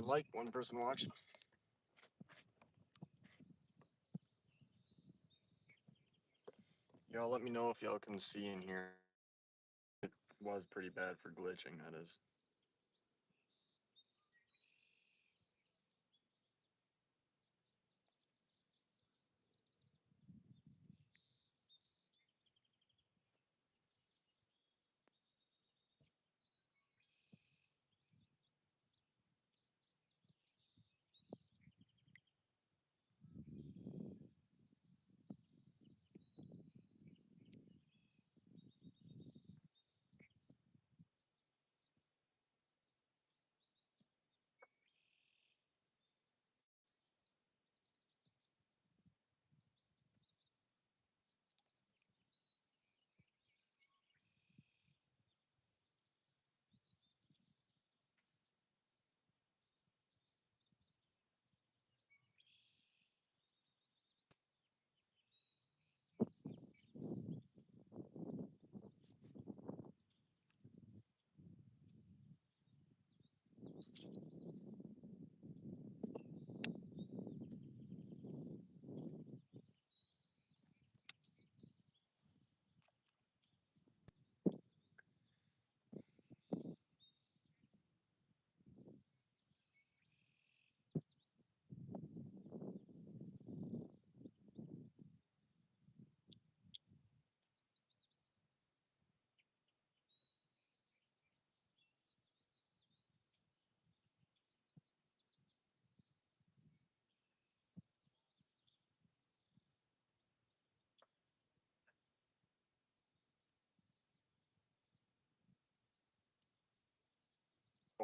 One like, one person watching. Y'all let me know if y'all can see in here. It was pretty bad for glitching, that is.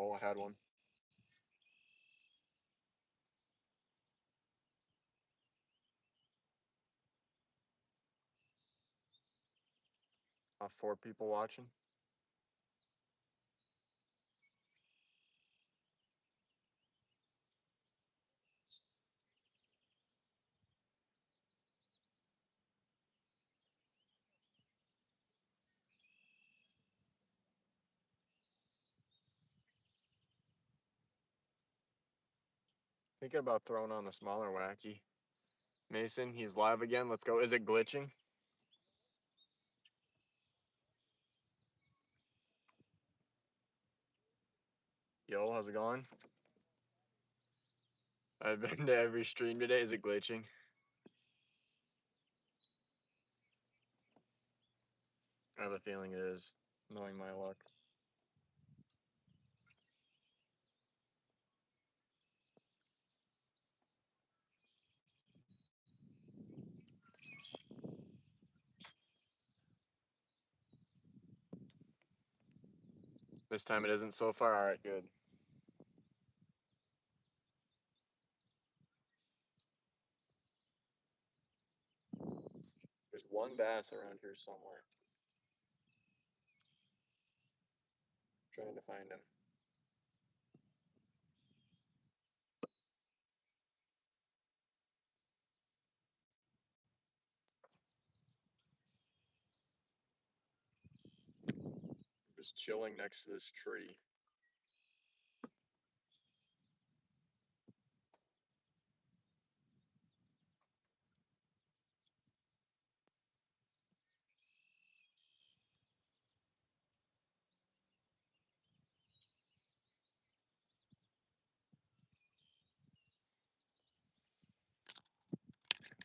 Oh, I had one. 4 people watching. Thinking about throwing on the smaller wacky. Mason, he's live again. Let's go. Is it glitching? Yo, how's it going? I've been to every stream today. Is it glitching? I have a feeling it is, knowing my luck. This time it isn't so far. All right, good. There's one bass around here somewhere. Trying to find him. Just chilling next to this tree.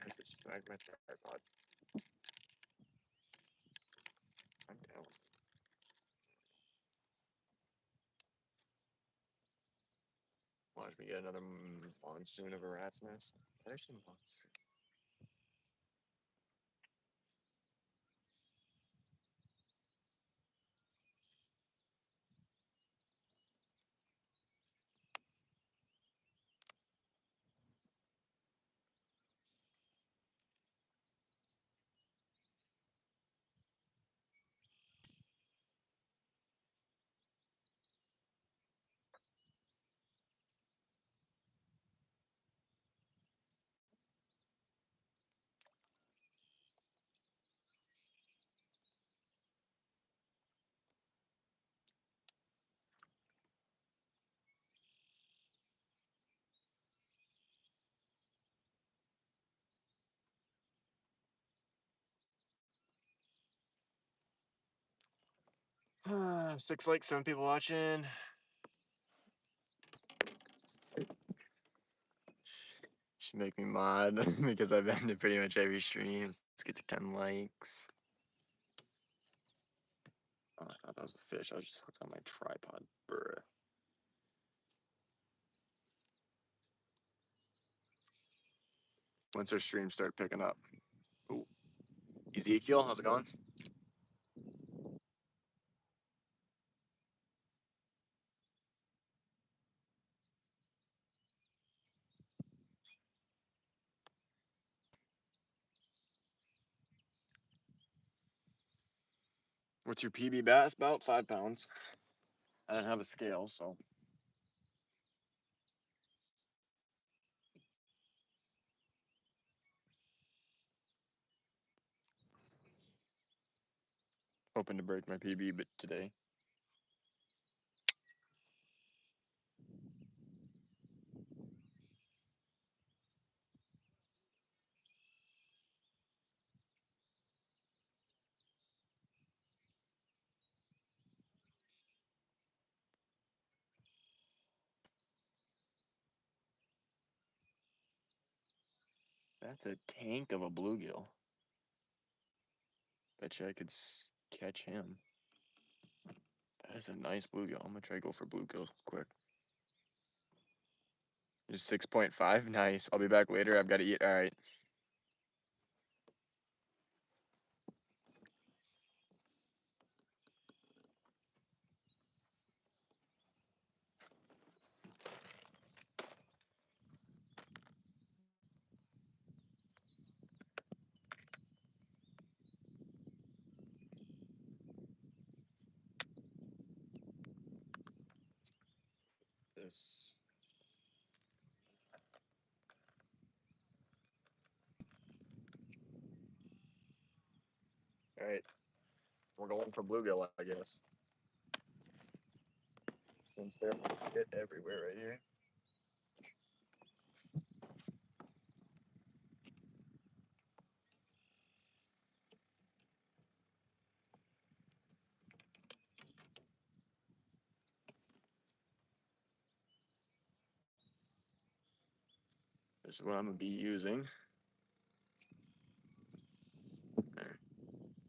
I just snagged my tripod. I'm down. Watch me get another monsoon of a rat's nest. Did I say monsoon? 6 likes, 7 people watching. Should make me mod because I've been to pretty much every stream. Let's get to 10 likes. Oh, I thought that was a fish. I was just hooked on my tripod. Bruh. Once our streams start picking up. Ooh. Ezekiel, how's it going? What's your PB bass? About 5 pounds. I didn't have a scale, so. Hoping to break my PB, but today. That's a tank of a bluegill. Bet you I could catch him. That is a nice bluegill. I'm gonna try to go for bluegill quick. Just 6.5. Nice. I'll be back later. I've got to eat. All right. This. All right. We're going for bluegill, I guess. Since they're shit everywhere right here. This is what I'm gonna be using. There.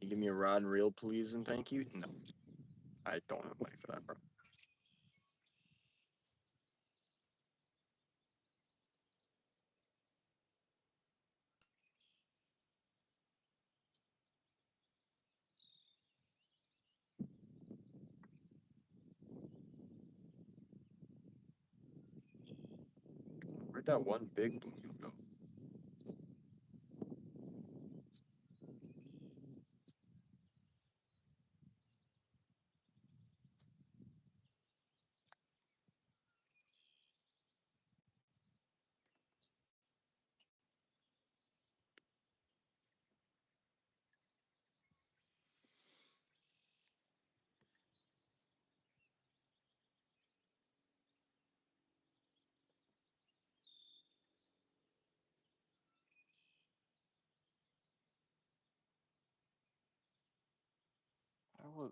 You give me a rod and reel, please, and thank you. No, I don't have money for that, bro. Where'd that one big bluegill go?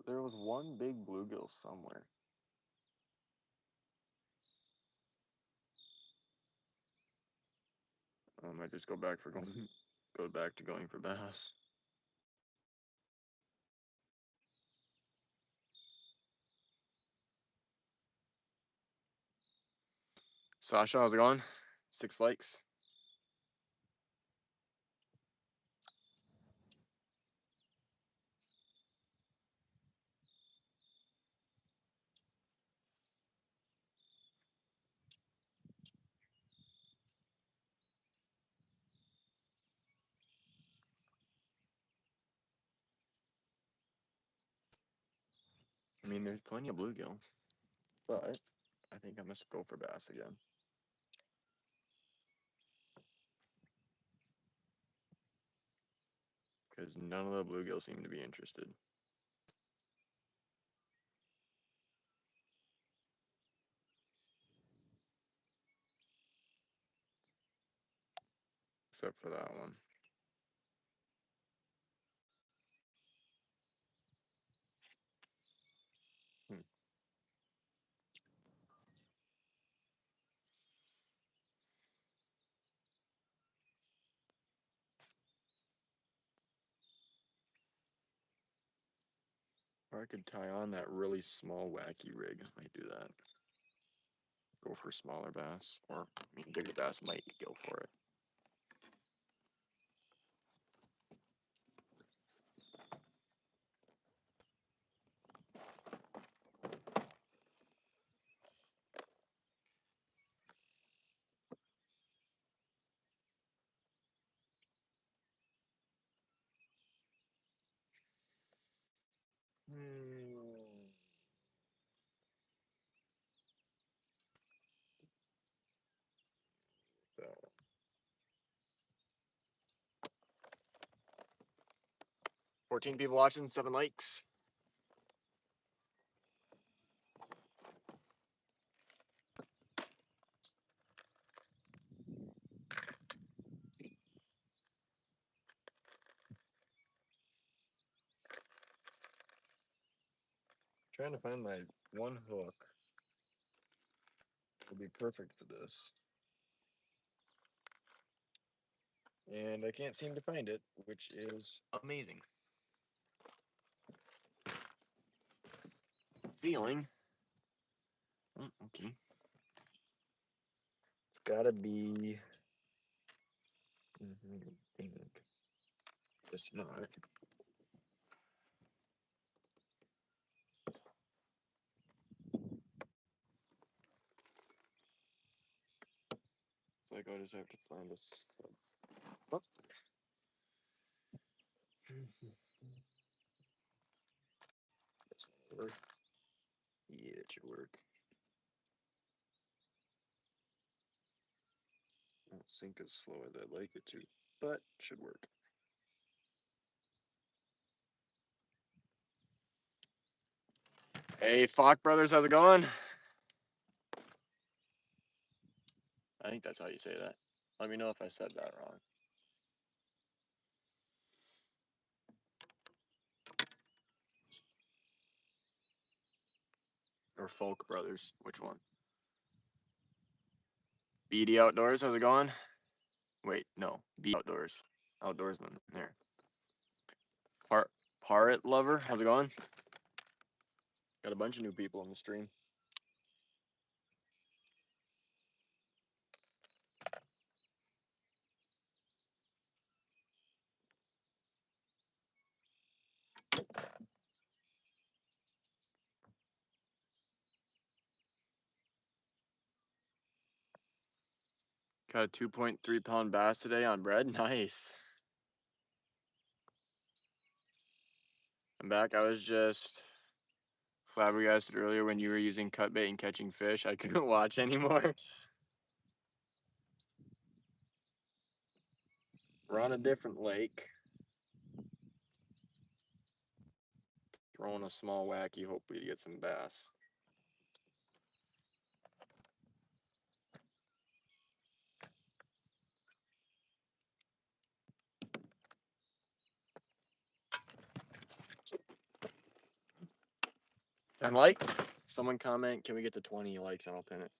There was one big bluegill somewhere. I might just go back to going for bass. Sasha, how's it going? 6 likes. I mean, there's plenty of bluegill, but I think I must go for bass again. Because none of the bluegill seem to be interested. Except for that one. I could tie on that really small wacky rig. I might do that. Go for smaller bass, or I mean, bigger bass might go for it. So, 14 people watching, 7 likes. Trying to find my one hook. Will be perfect for this. And I can't seem to find it, which is amazing. Feeling. Oh, okay. It's gotta be. I think. It's not. It's like I just have to find a sub. Oh. This will work. Yeah, it should work. Won't sink as slow as I'd like it to, but should work. Hey, Falk Brothers, how's it going? I think that's how you say that. Let me know if I said that wrong. Or Folk Brothers, which one? BD Outdoors, how's it going? Wait, no, B Outdoors. Outdoorsman, there. Parrot Lover, how's it going? Got a bunch of new people on the stream. Got a 2.3 pound bass today on bread. Nice. I'm back. I was just flabbergasted earlier when you were using cut bait and catching fish. I couldn't watch anymore. We're on a different lake. Throwing a small wacky, hopefully to get some bass. And likes? Someone comment, can we get to 20 likes and I'll pin it.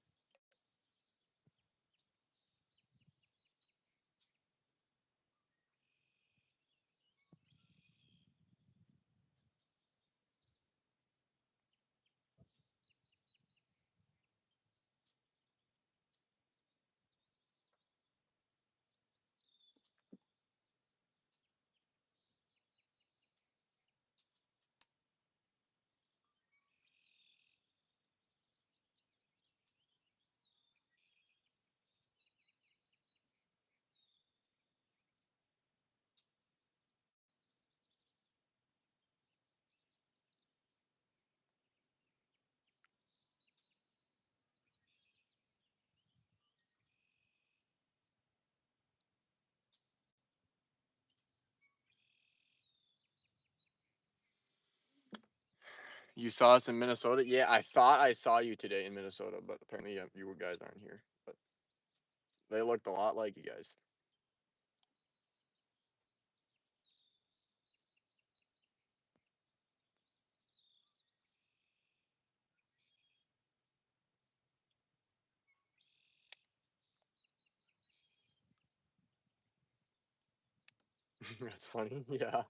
You saw us in Minnesota? Yeah, I thought I saw you today in Minnesota, but apparently you guys aren't here. But they looked a lot like you guys. That's funny. Yeah.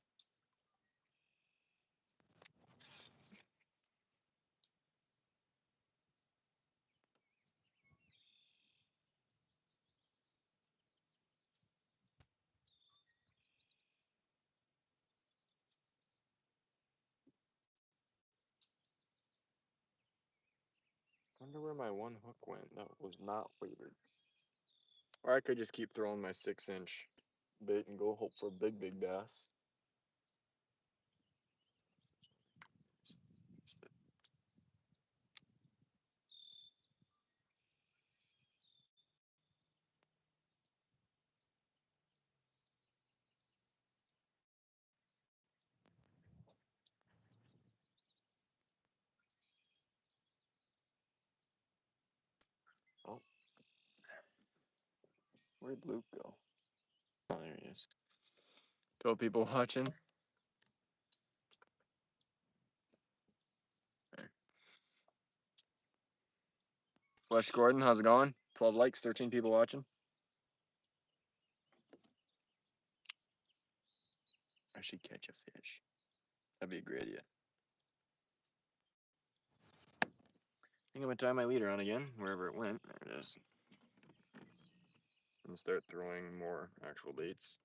Wonder where my one hook went. That was not weighted. Or I could just keep throwing my 6-inch bait and go hope for a big bass. Oh, where'd Luke go? Oh, there he is. 12 people watching. Flesh Gordon, how's it going? 12 likes, 13 people watching. I should catch a fish. That'd be a great idea. I think I'm gonna tie my leader on again, wherever it went. There it is. And start throwing more actual baits.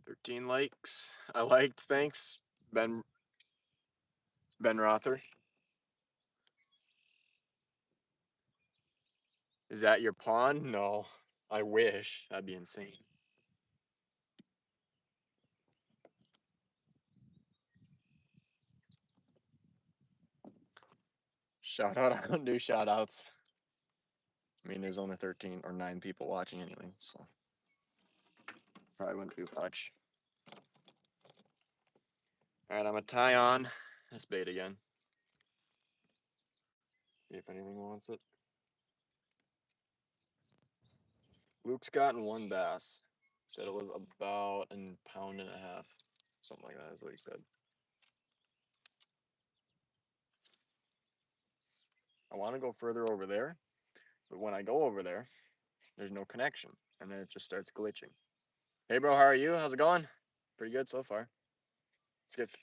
Thirteen likes. I liked. Thanks, Ben Rother. Is that your pond? No. I wish. That'd be insane. Shout out. I don't do shout outs. I mean, there's only 13 or 9 people watching anyway, so probably wouldn't do much. All right, I'm gonna tie on this bait again. See if anything wants it. Luke's gotten one bass. Said it was about a pound and a half. Something like that is what he said. I want to go further over there, but when I go over there, there's no connection, and then it just starts glitching. Hey, bro, how are you? How's it going? Pretty good so far.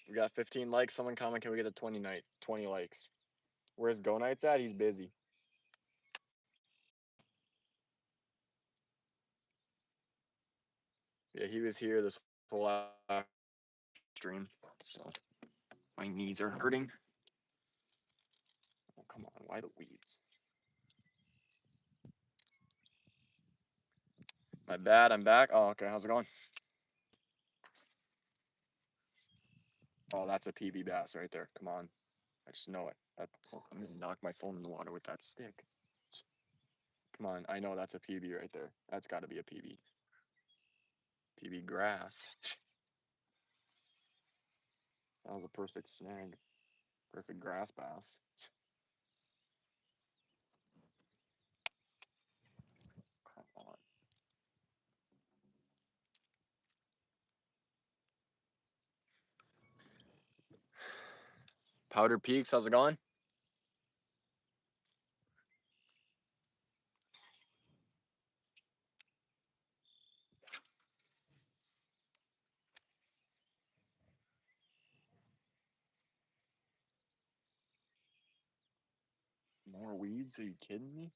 We got 15 likes. Someone comment, can we get a 20 likes? Where's Go Nights at? He's busy. Yeah, he was here this whole stream, so my knees are hurting. Oh, come on, why the weeds? My bad, I'm back. Oh, okay, how's it going? Oh, that's a PB bass right there. Come on. I just know it. I'm gonna knock my phone in the water with that stick. Come on, I know that's a PB right there. That's gotta be a PB. PB grass. That was a perfect snag. Perfect grass bass. Come on. Powder Peaks, how's it going? More weeds? Are you kidding me?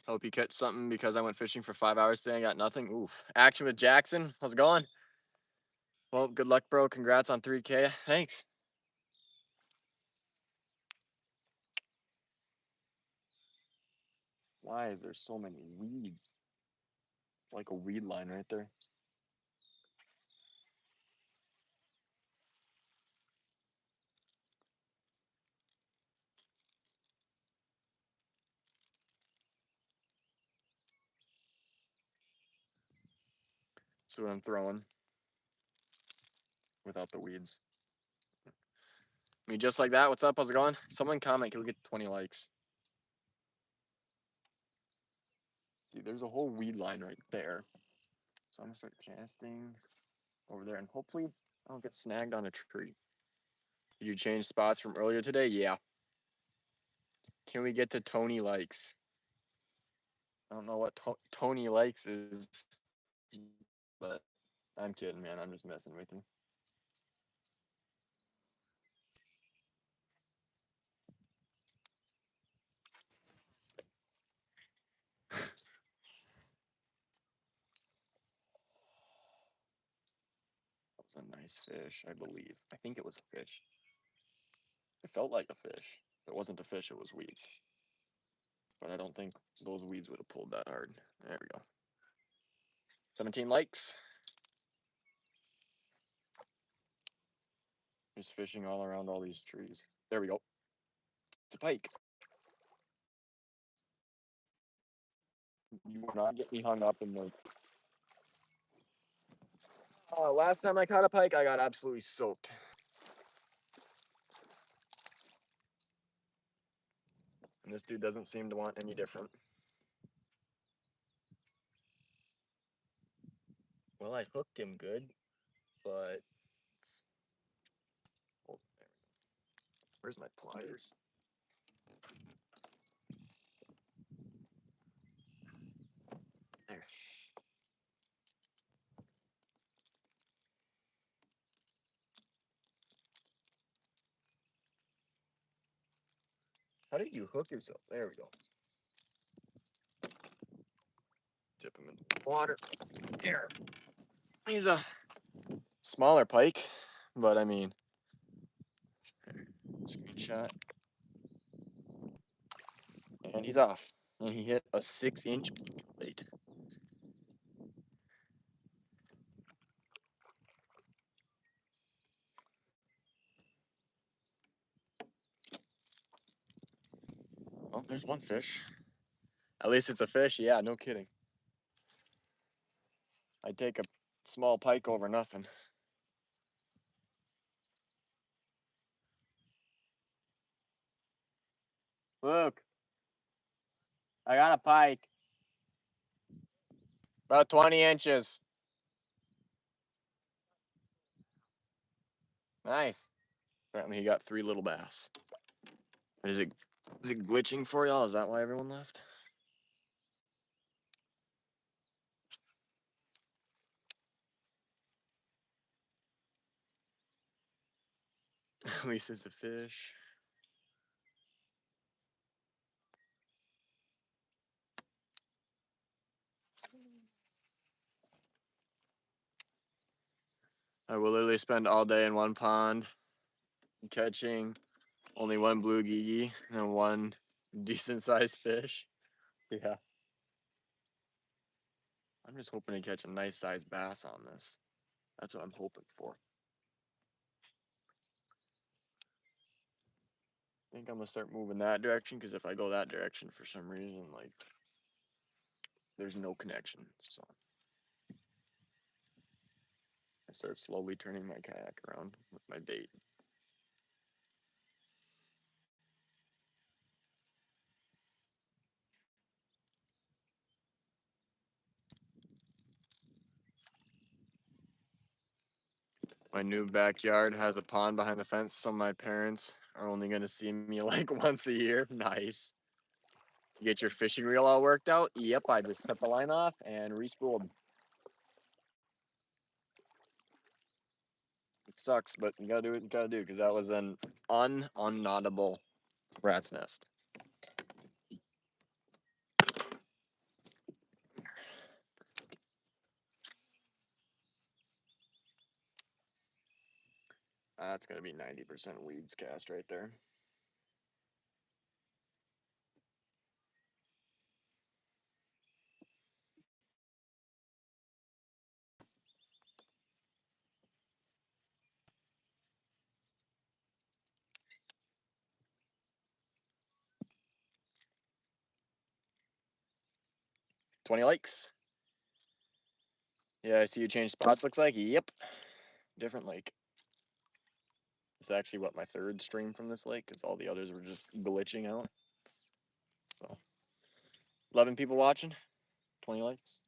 Hope you catch something because I went fishing for 5 hours today and got nothing. Oof. Action with Jackson. How's it going? Well, good luck, bro. Congrats on 3K. Thanks. Why is there so many weeds? Like a weed line right there. So what I'm throwing without the weeds. I mean, just like that. What's up? How's it going? Someone comment. Can we get 20 likes? See, there's a whole weed line right there. So I'm gonna start casting over there, and hopefully I don't get snagged on a tree. Did you change spots from earlier today? Yeah. Can we get to Tony likes? I don't know what Tony likes is, but I'm kidding, man. I'm just messing with you. That was a nice fish, I believe. I think it was a fish. It felt like a fish. If it wasn't a fish, it was weeds. But I don't think those weeds would have pulled that hard. There we go. 17 likes. Just fishing all around all these trees. There we go. It's a pike. You will not get me hung up in the. Last time I caught a pike, I got absolutely soaked. And this dude doesn't seem to want any different. Well, I hooked him good, but. Oh, where's my pliers? There. How did you hook yourself? There we go. Dip him in the water. There. He's a smaller pike, but I mean, screenshot. And he's off. And he hit a 6-inch plate. Well, there's one fish. At least it's a fish. Yeah, no kidding. I'd take a small pike over nothing. Luke, I got a pike. About 20 inches. Nice. Apparently he got 3 little bass. Is it glitching for y'all? Is that why everyone left? At least it's a fish. I will literally spend all day in one pond catching only one blue geegee and one decent sized fish. Yeah. I'm just hoping to catch a nice sized bass on this. That's what I'm hoping for. I think I'm gonna start moving that direction because if I go that direction for some reason, like, there's no connection. So I start slowly turning my kayak around with my bait. My new backyard has a pond behind the fence, so my parents are only gonna see me like once a year. Nice. You get your fishing reel all worked out? Yep, I just cut the line off and respooled. It sucks, but you gotta do what you gotta do because that was an unknotable rat's nest. That's gonna be 90% weeds cast right there. $20 likes. Yeah, I see you changed spots, looks like. Yep. Different lake. It's actually what, my third stream from this lake, because all the others were just glitching out. So 11 people watching, 20 likes.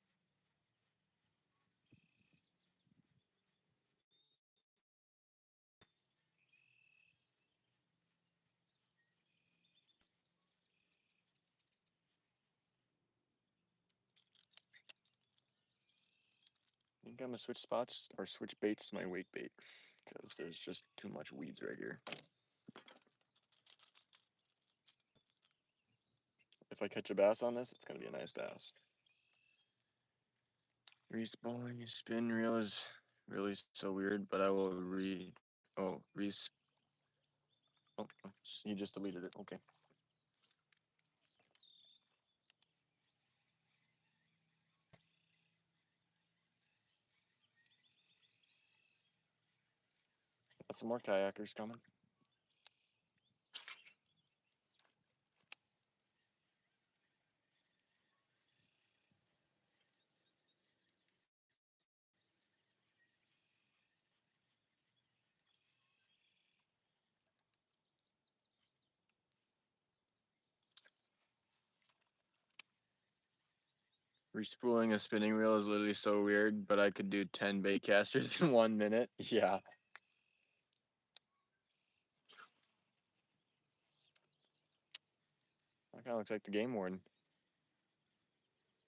I think I'm gonna switch spots or switch baits to my wake bait, because there's just too much weeds right here. If I catch a bass on this, it's gonna be a nice bass. Respawning spin reel is really so weird, but I will oh, you just deleted it. Okay. Got some more kayakers coming. Respooling a spinning reel is literally so weird, but I could do 10 bait casters in 1 minute. Yeah. That kind of looks like the game warden.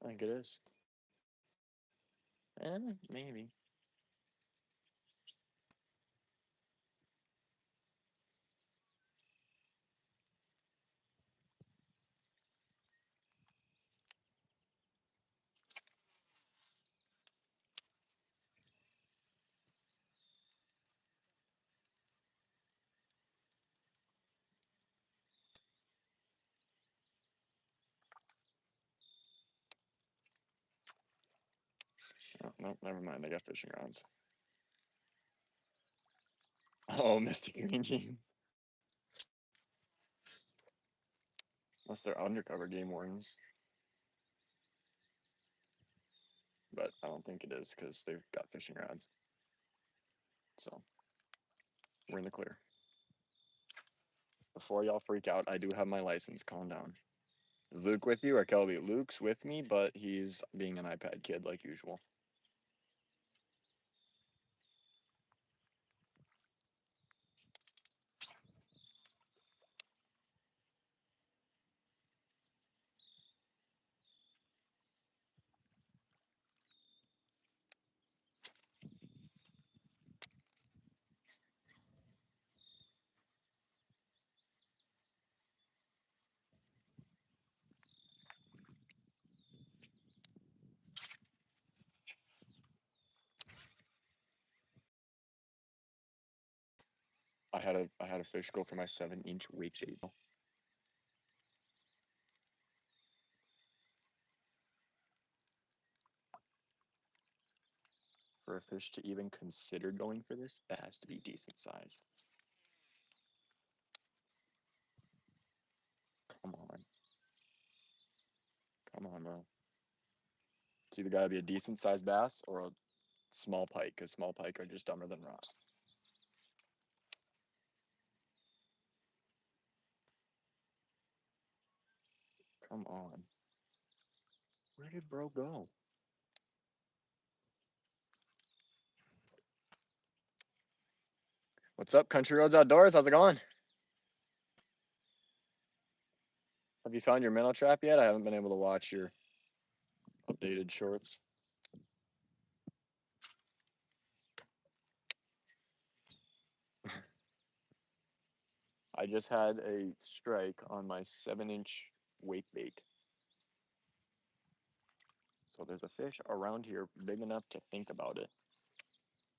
I think it is. Maybe. Oh, no, never mind. I got fishing rods. Oh, Mystic Green Jean. Unless they're undercover game wardens. But I don't think it is because they've got fishing rods. So we're in the clear. Before y'all freak out, I do have my license. Calm down. Is Luke with you or Kelby? Luke's with me, but he's being an iPad kid like usual. I had a fish go for my 7-inch weight bait. For a fish to even consider going for this, it has to be decent size. Come on. Come on, bro. It's either got to be a decent sized bass or a small pike, because small pike are just dumber than rocks. Come on. Where did bro go? What's up, Country Roads Outdoors? How's it going? Have you found your minnow trap yet? I haven't been able to watch your updated shorts. I just had a strike on my 7-inch weight bait. So there's a fish around here big enough to think about it,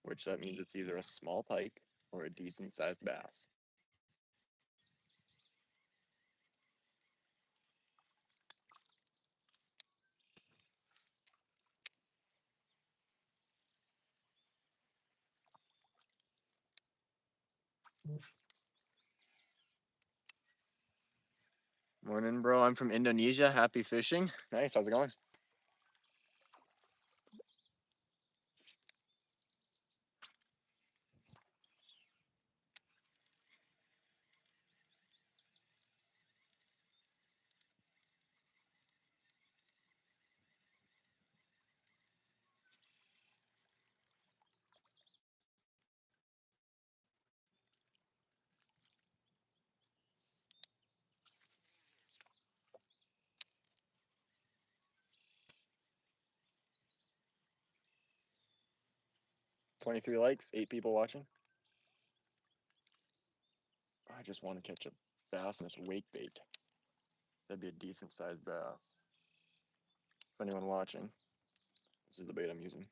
which that means it's either a small pike or a decent sized bass. Morning, bro. I'm from Indonesia. Happy fishing. Nice. How's it going? 23 likes, 8 people watching. I just want to catch a bass in this wake bait. That'd be a decent sized bass. For anyone watching, this is the bait I'm using.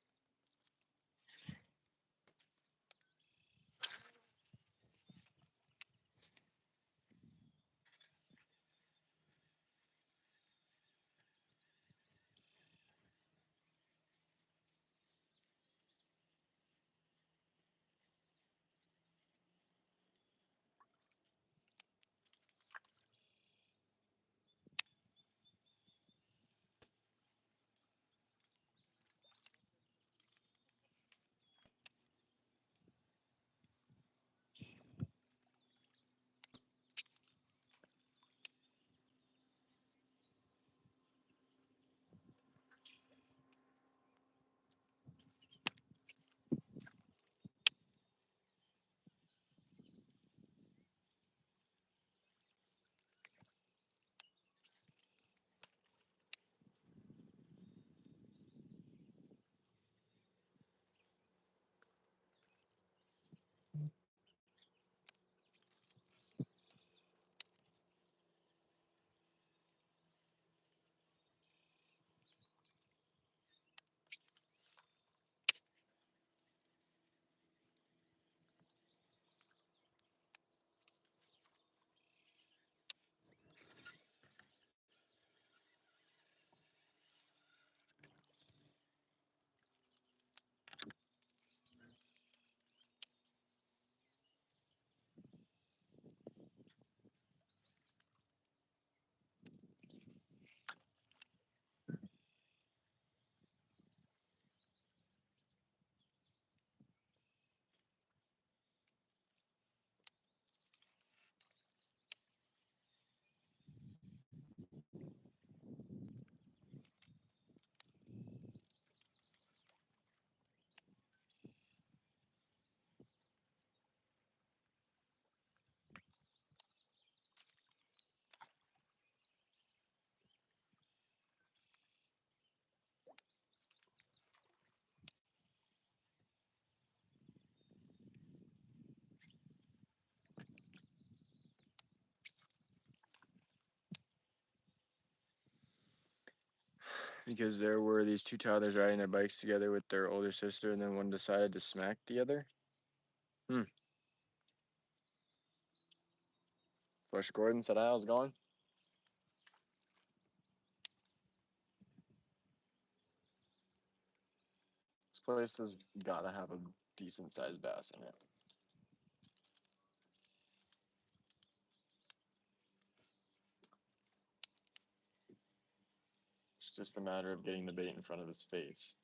Because there were these two toddlers riding their bikes together with their older sister, and then one decided to smack the other. Bush Gordon said, how's it going? This place has gotta have a decent sized bass in it. It's just a matter of getting the bait in front of his face.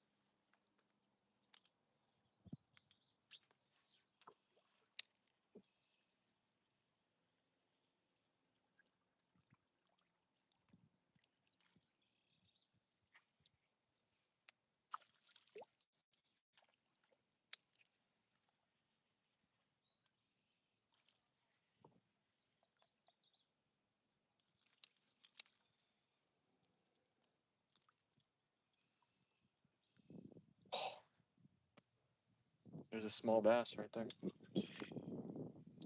There's a small bass right there.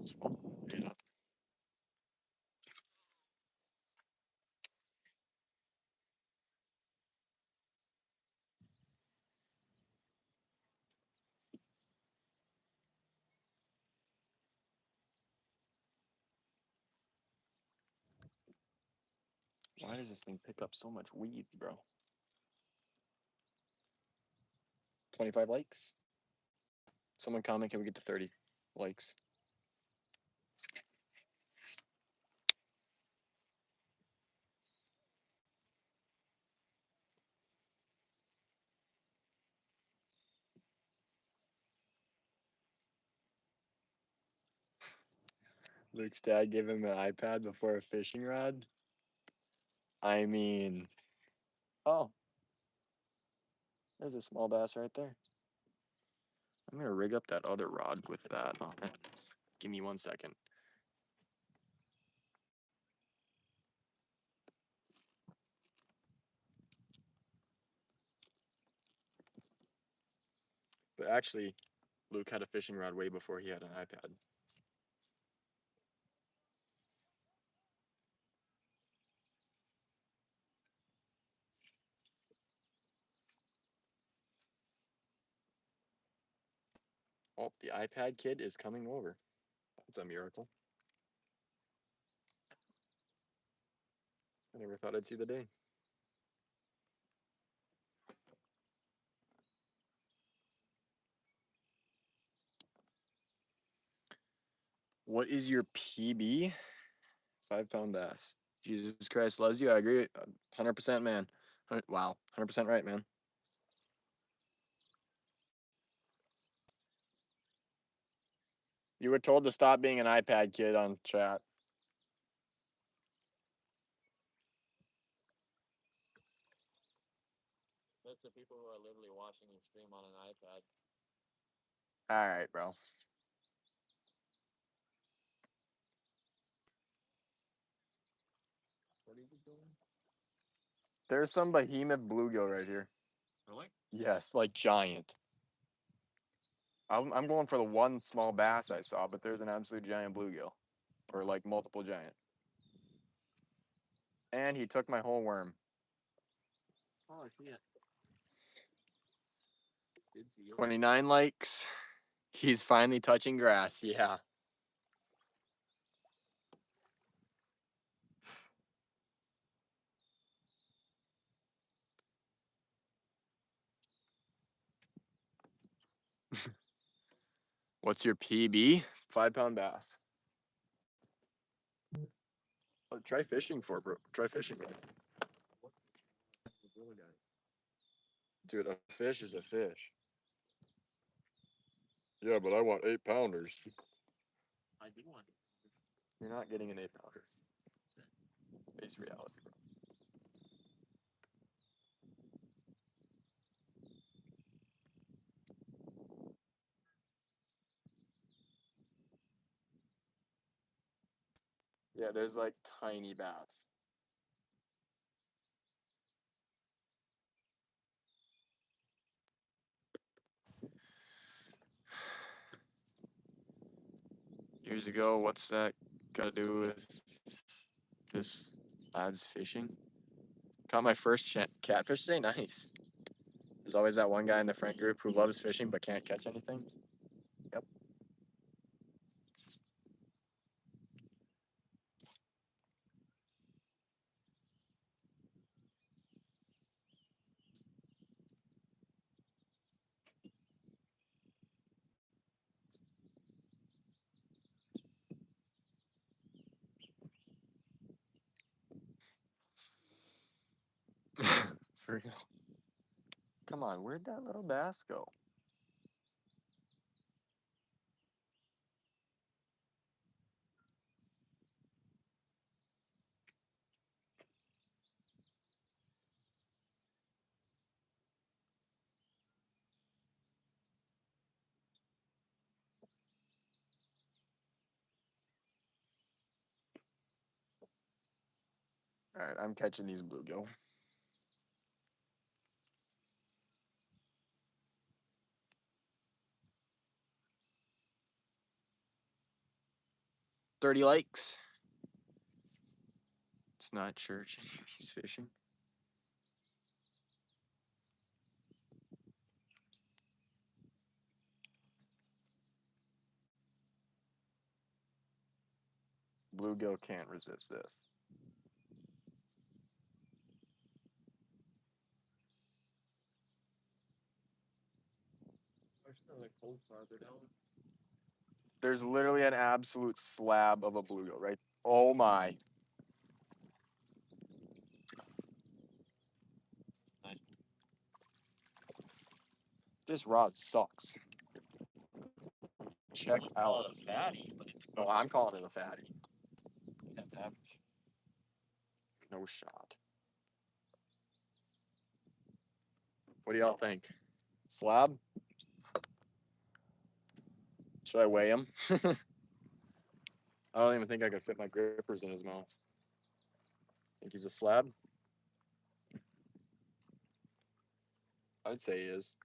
Small. Yeah. Why does this thing pick up so much weeds, bro? 25 likes? Someone comment, can we get to 30 likes? Luke's dad gave him an iPad before a fishing rod. I mean, oh, there's a small bass right there. I'm gonna rig up that other rod with that on it. Give me 1 second. But actually, Luke had a fishing rod way before he had an iPad. Oh, the iPad kid is coming over. That's a miracle. I never thought I'd see the day. What is your PB? 5-pound bass. Jesus Christ loves you. I agree. 100%, man. Wow. 100% right, man. You were told to stop being an iPad kid on chat. That's the people who are literally watching you stream on an iPad. All right, bro. What are you doing? There's some behemoth bluegill right here. Really? Yes, like giant. I'm going for the one small bass I saw, but there's an absolute giant bluegill. Or like multiple giant. And he took my whole worm. Oh, I see it. 29 likes. He's finally touching grass. Yeah. What's your PB? 5-pound bass. Oh, try fishing for it, bro. Try fishing. Dude, a fish is a fish. Yeah, but I want 8-pounders. I do want. You're not getting an 8-pounder. Face reality, bro. Yeah, there's like tiny bass. Years ago, what's that got to do with this lad's fishing? Caught my first catfish today. Nice. There's always that one guy in the friend group who loves fishing but can't catch anything. Yep. For real. Come on, where'd that little bass go? All right, I'm catching these bluegill. $30 likes. It's not church. He's fishing. Bluegill can't resist this. There's literally an absolute slab of a bluegill, right? Oh my. This rod sucks. Check out a fatty. No, I'm calling it a fatty. That's average. No shot. What do y'all think? Slab? Should I weigh him? I don't even think I could fit my grippers in his mouth. Think he's a slab? I'd say he is.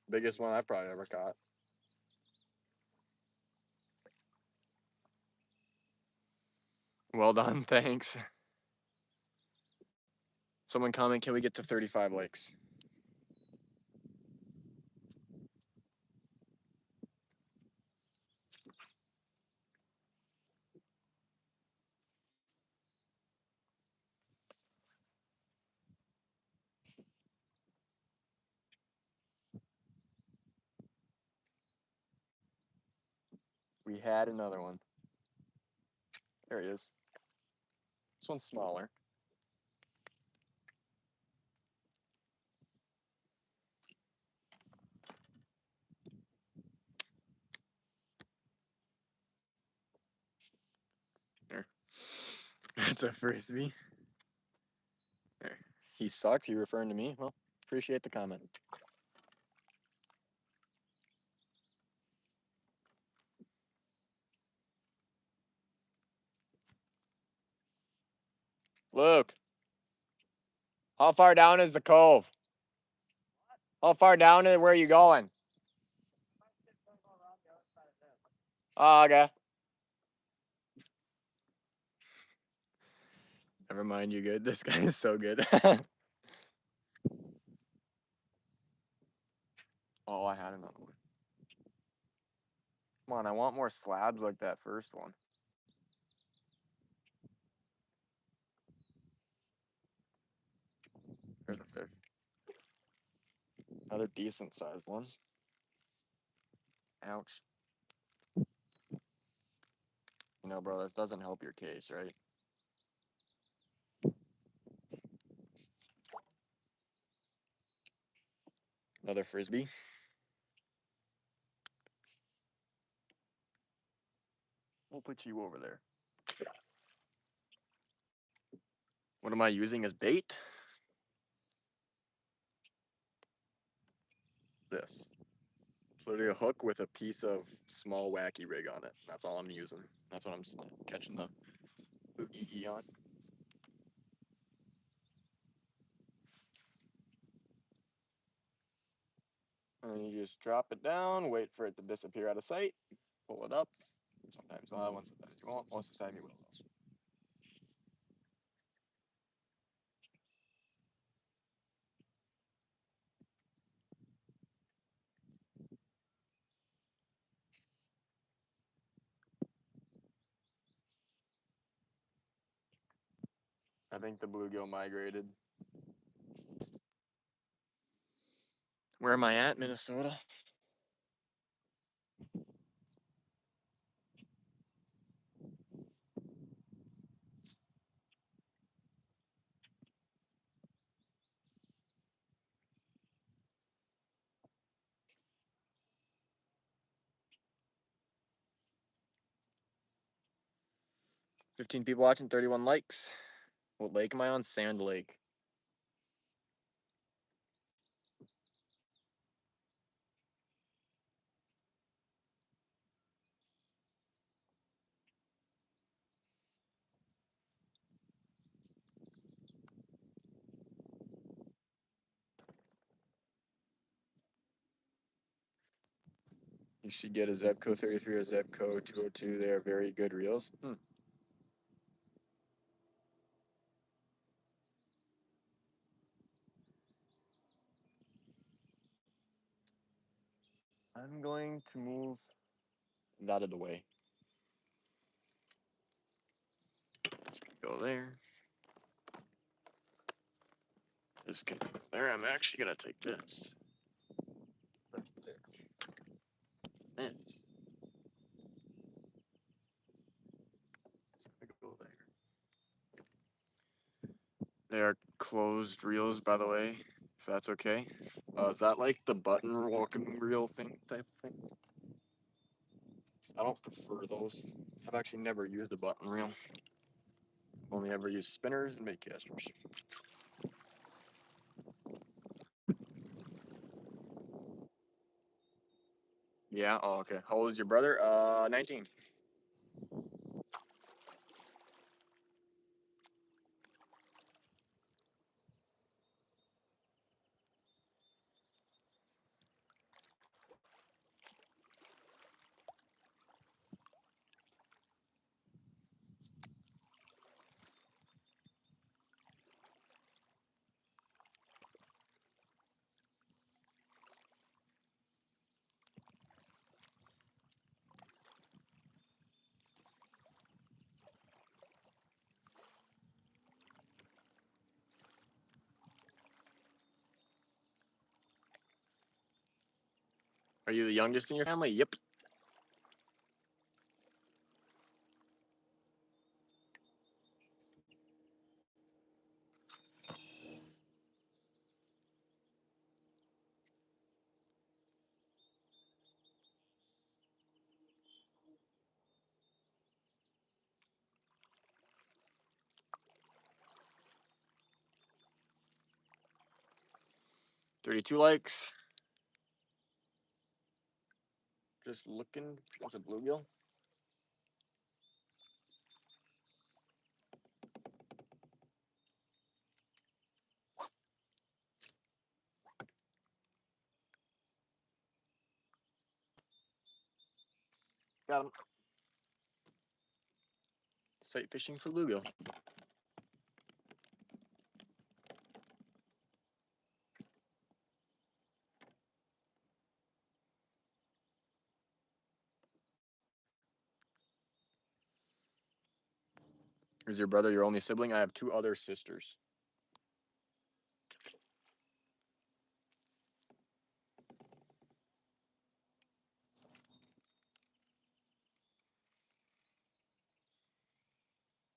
Biggest one I've probably ever caught. Well done, thanks. Someone comment, can we get to 35 likes? We had another one. There he is. This one's smaller. There. That's a frisbee. There. He sucks. You referring to me? Well, appreciate the comment. Luke, how far down is the cove? How far down is where are you going? Oh, okay. Never mind, you're good. This guy is so good. Oh, I had another one. Come on, I want more slabs like that first one. There's a fish. Another decent sized one. Ouch. You know, bro, that doesn't help your case, right? Another frisbee. We'll put you over there. What am I using as bait? This. It's literally a hook with a piece of small wacky rig on it. That's all I'm using. That's what I'm catching the boogie on. And you just drop it down, wait for it to disappear out of sight, pull it up. Sometimes you will, sometimes you won't. Most of the time you will. I think the bluegill migrated. Where am I at, Minnesota? $15 people watching, 31 likes. What lake am I on? Sand Lake. You should get a Zebco 33 or Zebco 202. They are very good reels. I'm going to move that out of the way. Go there. Just gonna go there. I'm actually gonna take this. This. Go there. They are closed reels, by the way, if that's okay. Is that like the button walking reel thing type of thing? I don't prefer those. I've actually never used a button reel. Only ever used spinners and bait casters. Yeah, oh, okay. How old is your brother? 19. Are you the youngest in your family? Yep. $32 likes. Just looking. What's a bluegill? Got him. Sight fishing for bluegill. Is your brother your only sibling? I have 2 other sisters.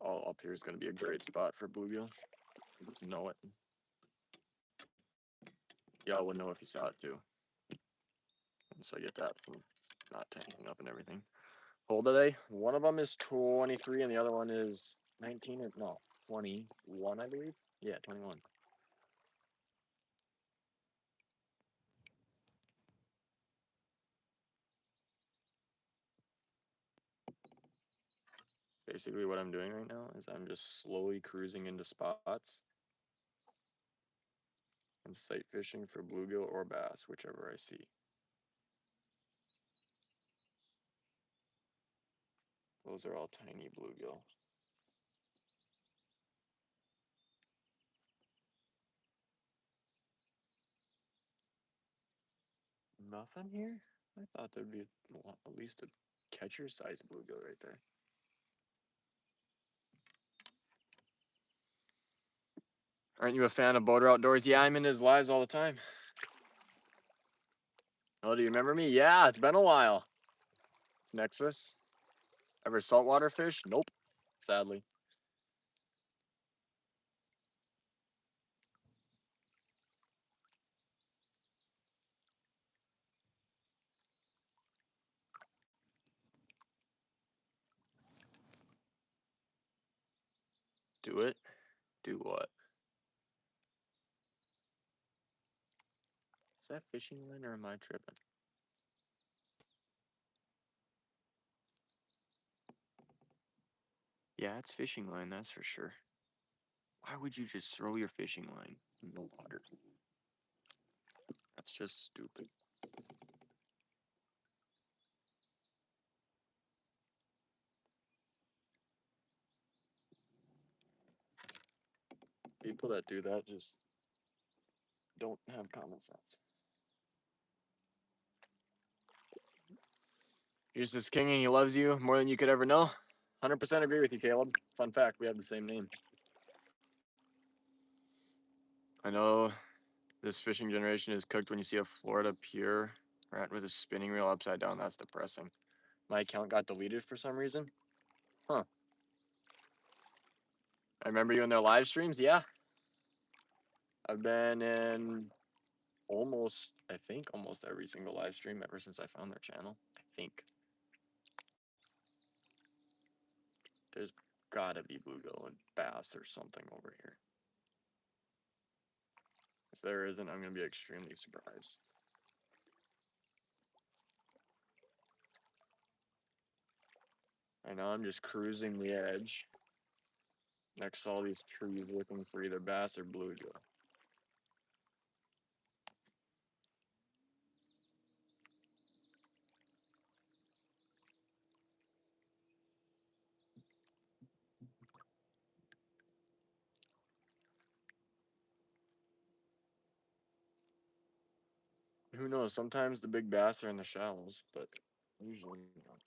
All up here is going to be a great spot for bluegill. Just know it. Y'all would know if you saw it too. So I get that from not tanking up and everything. How old are they? One of them is 23 and the other one is 19 or no, 21, I believe. Yeah, 21. Basically what I'm doing right now is I'm just slowly cruising into spots and sight fishing for bluegill or bass, whichever I see. Those are all tiny bluegill. Nothing here? I thought there'd be at least a catcher size bluegill right there. Aren't you a fan of Boater Outdoors? Yeah, I'm in his lives all the time. Oh, do you remember me? Yeah, it's been a while. It's Nexus. Ever saltwater fish? Nope, sadly. Do it? Do what? Is that fishing line or am I tripping? Yeah, it's fishing line, that's for sure. Why would you just throw your fishing line in the water? That's just stupid. People that do that just don't have common sense. Here's this king and he loves you more than you could ever know. 100% agree with you, Caleb. Fun fact, we have the same name. I know this fishing generation is cooked when you see a Florida pure rat with a spinning reel upside down. That's depressing. My account got deleted for some reason. Huh. I remember you in their live streams. Yeah. I've been in I think almost every single live stream ever since I found their channel. I think. There's gotta be bluegill and bass or something over here. If there isn't, I'm gonna be extremely surprised. I know I'm just cruising the edge next to all these trees looking for either bass or bluegill. Who knows? Sometimes the big bass are in the shallows, but usually not.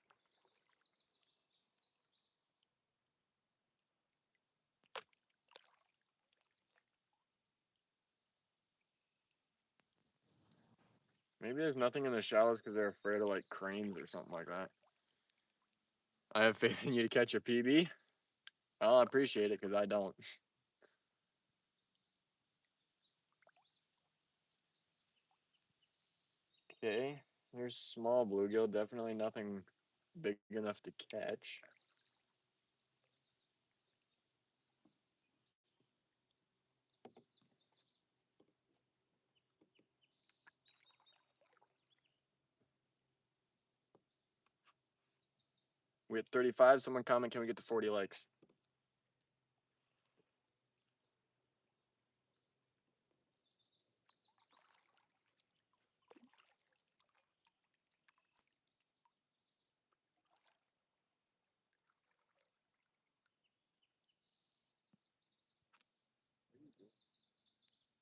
Maybe there's nothing in the shallows because they're afraid of like cranes or something like that. I have faith in you to catch a PB. I'll appreciate it because I don't. Okay, here's small bluegill. Definitely nothing big enough to catch. We at 35. Someone comment, can we get to 40 likes?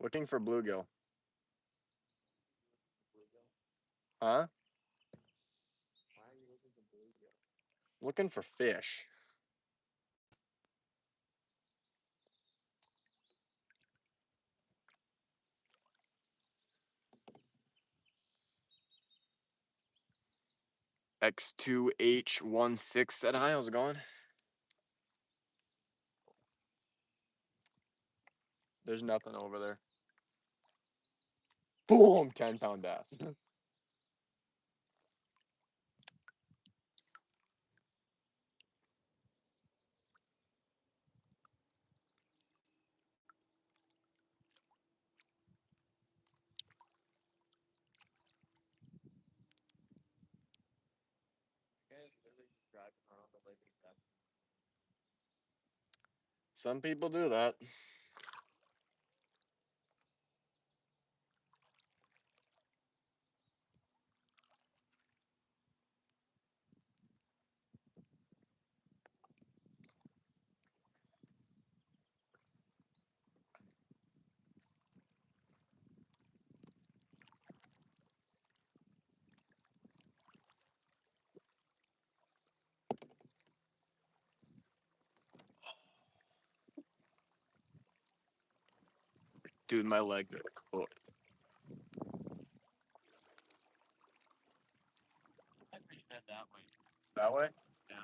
Looking for bluegill. Huh? Looking for fish. X2H16 said hi, how's it going? There's nothing over there. Boom, 10-pound bass. Some people do that. Dude, my legs are cooked. That way? Yeah.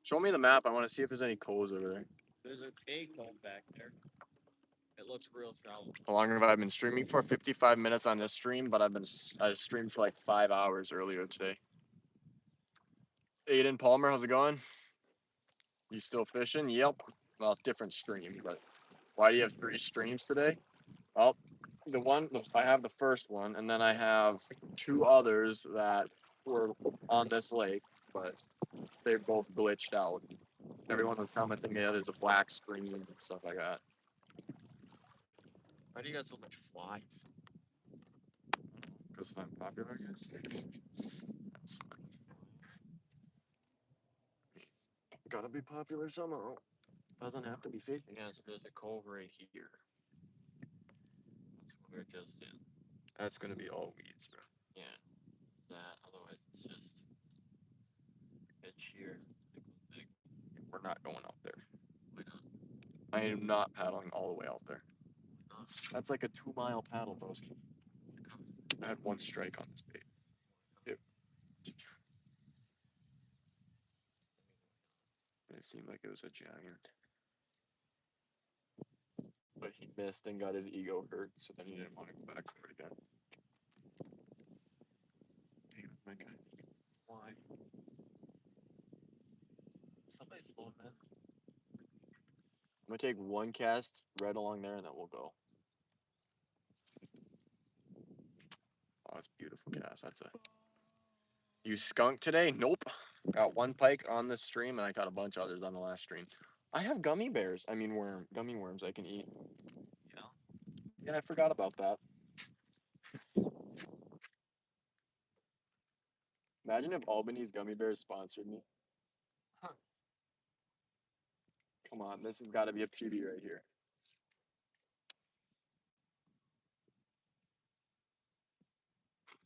Show me the map. I want to see if there's any coves over there. There's a big hole back there. It looks real shallow. How long have I been streaming for? 55 minutes on this stream, but I streamed for like 5 hours earlier today. Aiden Palmer, how's it going? You still fishing? Yep. Well, different stream, but why do you have 3 streams today? Well, I have the first one, and then I have 2 others that were on this lake, but they both glitched out. Everyone was commenting, yeah, there's a black screen and stuff like that. Why do you got so much flies? Because I'm popular, I guess. That's fine. Gotta be popular somehow. Doesn't have to be fake. Yeah, so there's a cove right here. That's what we're just in. That's gonna be all weeds, bro. Yeah. That, otherwise it's just pitch here. We're not going out there. Why not? I am not paddling all the way out there. Why not? That's like a 2-mile paddle, bro. I had 1 strike on this bait. It seemed like it was a giant. But he missed and got his ego hurt, so then he didn't want to go back for it again. My guy. Why? Somebody's loading in. I'm gonna take 1 cast right along there and then we'll go. Oh, that's beautiful cast. That's a. You skunk today? Nope. Got 1 pike on this stream and I got a bunch of others on the last stream. I have gummy bears. I mean gummy worms I can eat. Yeah. Yeah, I forgot about that. Imagine if Albany's gummy bears sponsored me. Huh. Come on, this has got to be a PB right here.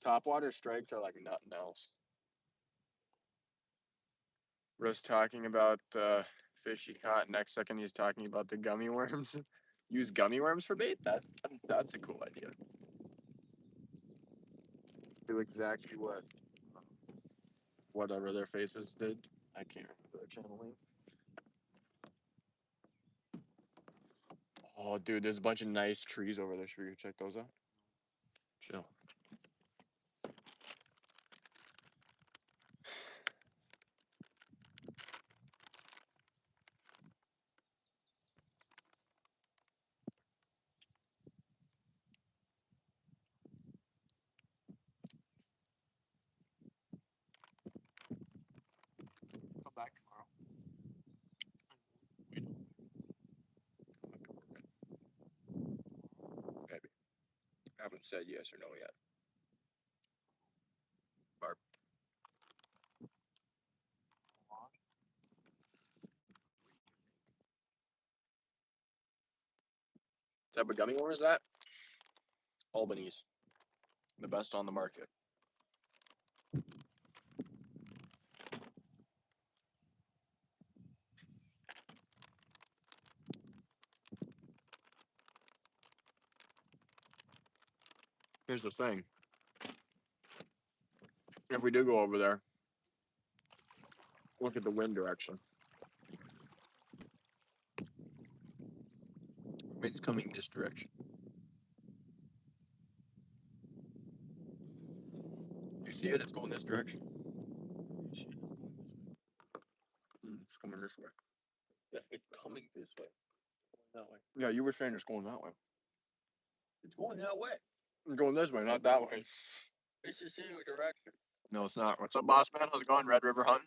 Topwater strikes are like nothing else. Russ talking about fish he caught. Next second, he's talking about the gummy worms. Use gummy worms for bait? That's a cool idea. do exactly what whatever their faces did. I can't remember the channel name. Oh, dude, there's a bunch of nice trees over there. Should we go check those out? Chill. Come back tomorrow. Maybe. I haven't said yes or no yet. Barb. Type of gummy worm is that? Albany's. The best on the market. Here's the thing. If we do go over there, look at the wind direction. Wind's coming this direction. You see it? It's going this direction. It's coming this way. Yeah, it's coming this way. That way. Yeah, you were saying it's going that way. It's going that way. It's going this way, not that way. It's the same direction. No, it's not. What's up, boss man? How's it going? Red River hunting?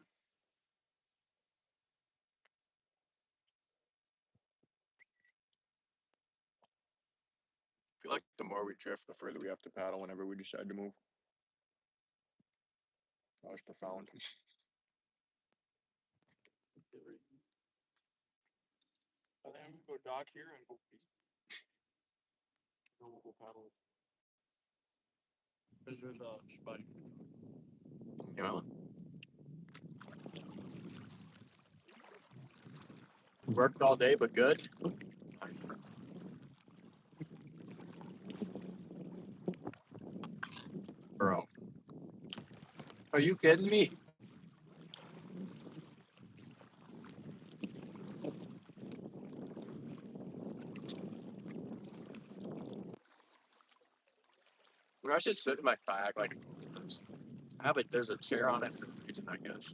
I feel like the more we drift, the further we have to paddle whenever we decide to move. That was profound. I think I'm gonna go dock here and go pee. Then we'll go paddle. Because there's a spot. Yeah. Worked all day, but good. Bro. Are you kidding me? I should sit in my kayak like have it. There's a chair on it for a reason, I guess.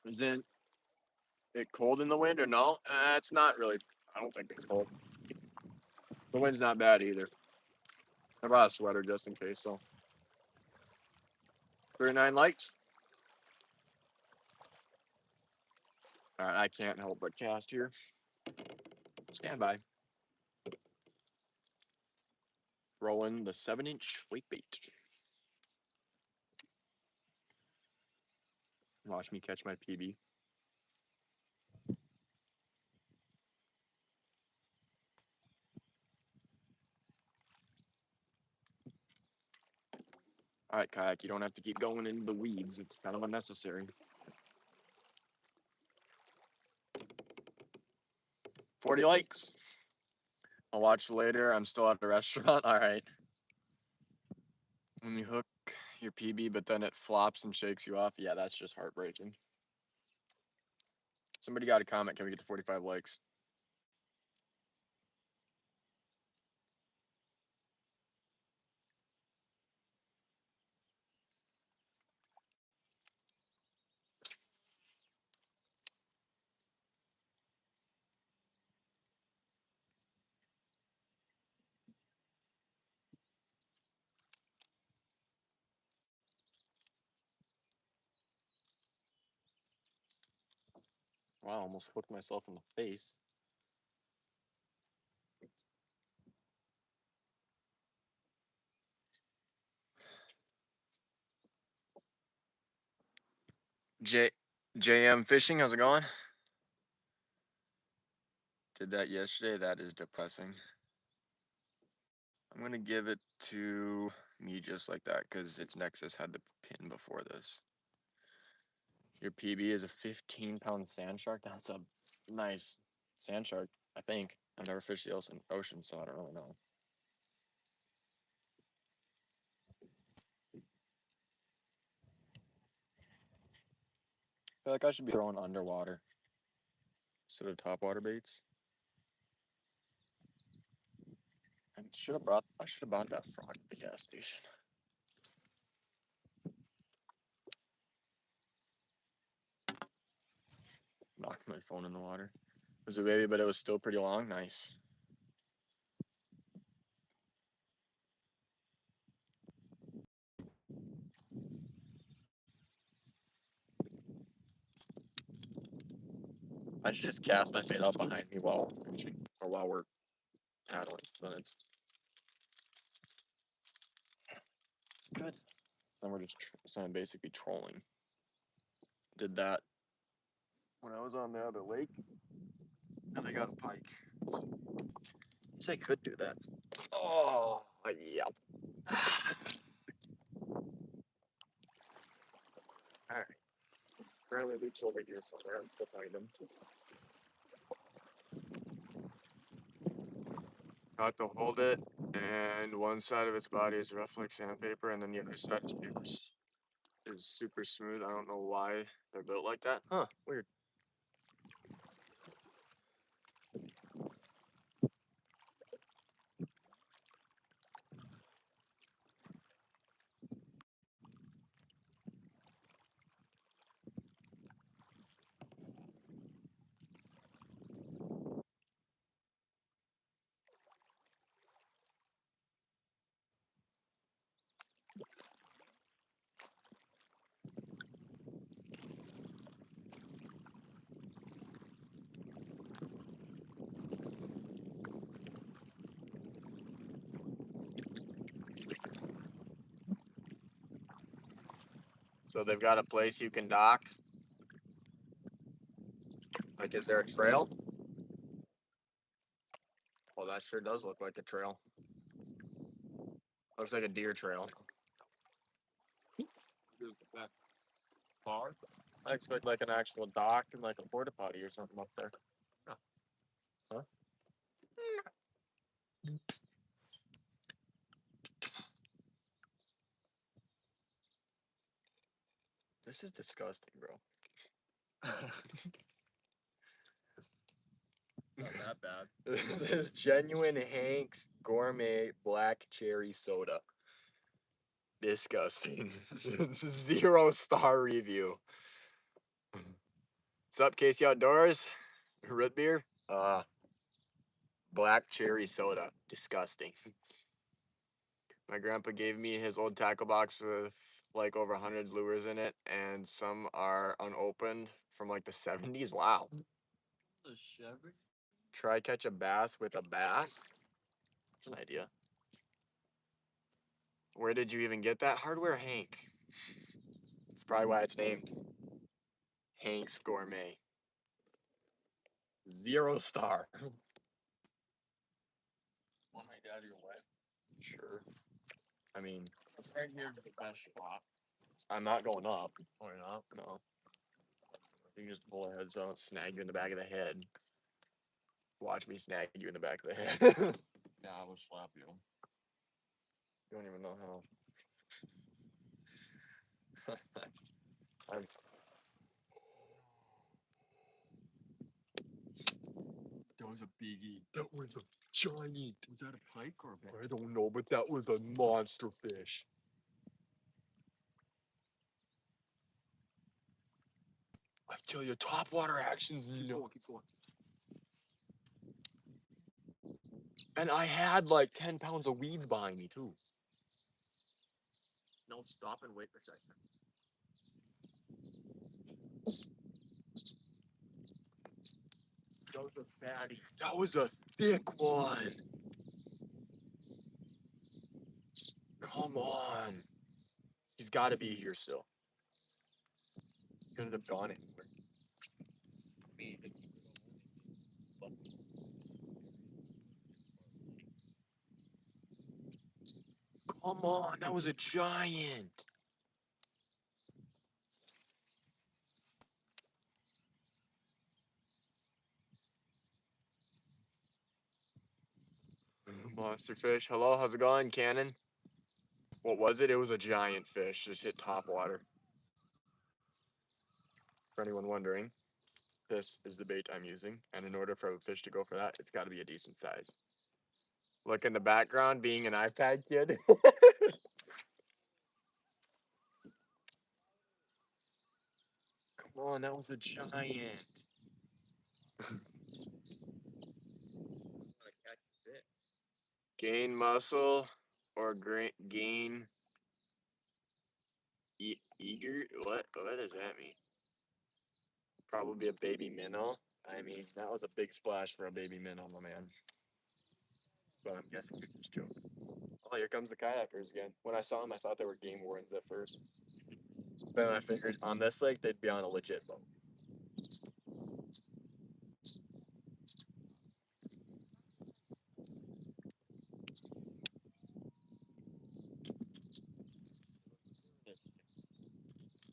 Isn't it cold in the wind or no? It's not really. I don't think it's cold. The wind's not bad either. I brought a sweater just in case. So 39 likes. All right, I can't help but cast here. Stand by. Throw in the 7-inch weight bait. Watch me catch my PB. All right, Kayak, you don't have to keep going into the weeds. It's kind of unnecessary. 40 likes. I'll watch later. I'm still at the restaurant. All right. When you hook your PB, but then it flops and shakes you off. Yeah, that's just heartbreaking. Somebody got a comment. Can we get to 45 likes? Wow, almost hooked myself in the face. JM Fishing, how's it going? Did that yesterday. That is depressing. I'm gonna give it to me just like that because its Nexus had the pin before this. Your PB is a 15-pound sand shark. That's a nice sand shark, I think. I've never fished the ocean, so I don't really know. I feel like I should be throwing underwater instead of topwater baits. I should have brought that frog at the gas station. Knocked my phone in the water. It was a baby, but it was still pretty long. Nice. I should just cast my bait out behind me while fishing or while we're paddling. Then it's good. Then we're just basically trolling. Did that when I was on the other lake, and I got a pike. Guess I could do that. Oh, yeah. All right. Apparently, Luke's over here somewhere. Let's find him. Got to hold it, and one side of its body is rough like sandpaper, and then the other side is super smooth. I don't know why they're built like that. Huh? Weird. So they've got a place you can dock. Like, is there a trail? Well, that sure does look like a trail. Looks like a deer trail. That far? I expect like an actual dock and like a porta potty or something up there. Huh? This is disgusting, bro. Not that bad. This is genuine Hank's gourmet black cherry soda. Disgusting. 0-star review. What's up, Casey Outdoors? Root beer? Black cherry soda. Disgusting. My grandpa gave me his old tackle box with like over 100 lures in it, and some are unopened from like the 70s. Wow. The Chevy? Try catch a bass with a bass? That's an idea. Where did you even get that? Hardware Hank. That's probably why it's named Hank's Gourmet. 0-star. Want my dad your wife? Sure. I mean, It's right here to the best spot. I'm not going up. Oh, you're not? No. You can just pull ahead so I don't snag you in the back of the head. Watch me snag you in the back of the head. Yeah, I will slap you. You don't even know how. I'm, That was a biggie. that was a giant. Was that a pike or a I don't know, but that was a monster fish. I tell you, top water actions. Keep No. going, keep going. And I had like 10 pounds of weeds behind me too. No, stop and wait a second. That was a fatty. That was a thick one. Come on. He's got to be here still. Couldn't have gone anywhere. Come on, that was a giant. Monster fish. Hello, how's it going, Cannon? What was it? It was a giant fish. Just hit top water. For anyone wondering, this is the bait I'm using. And in order for a fish to go for that, it's got to be a decent size. Look in the background, being an iPad kid. Come on, that was a giant. Gain muscle or gain eager. What does that mean? Probably a baby minnow. I mean, that was a big splash for a baby minnow, my man. But I'm guessing you're just joking. Oh, here comes the kayakers again. When I saw them, I thought they were game wardens at first. Then I figured on this lake they'd be on a legit boat.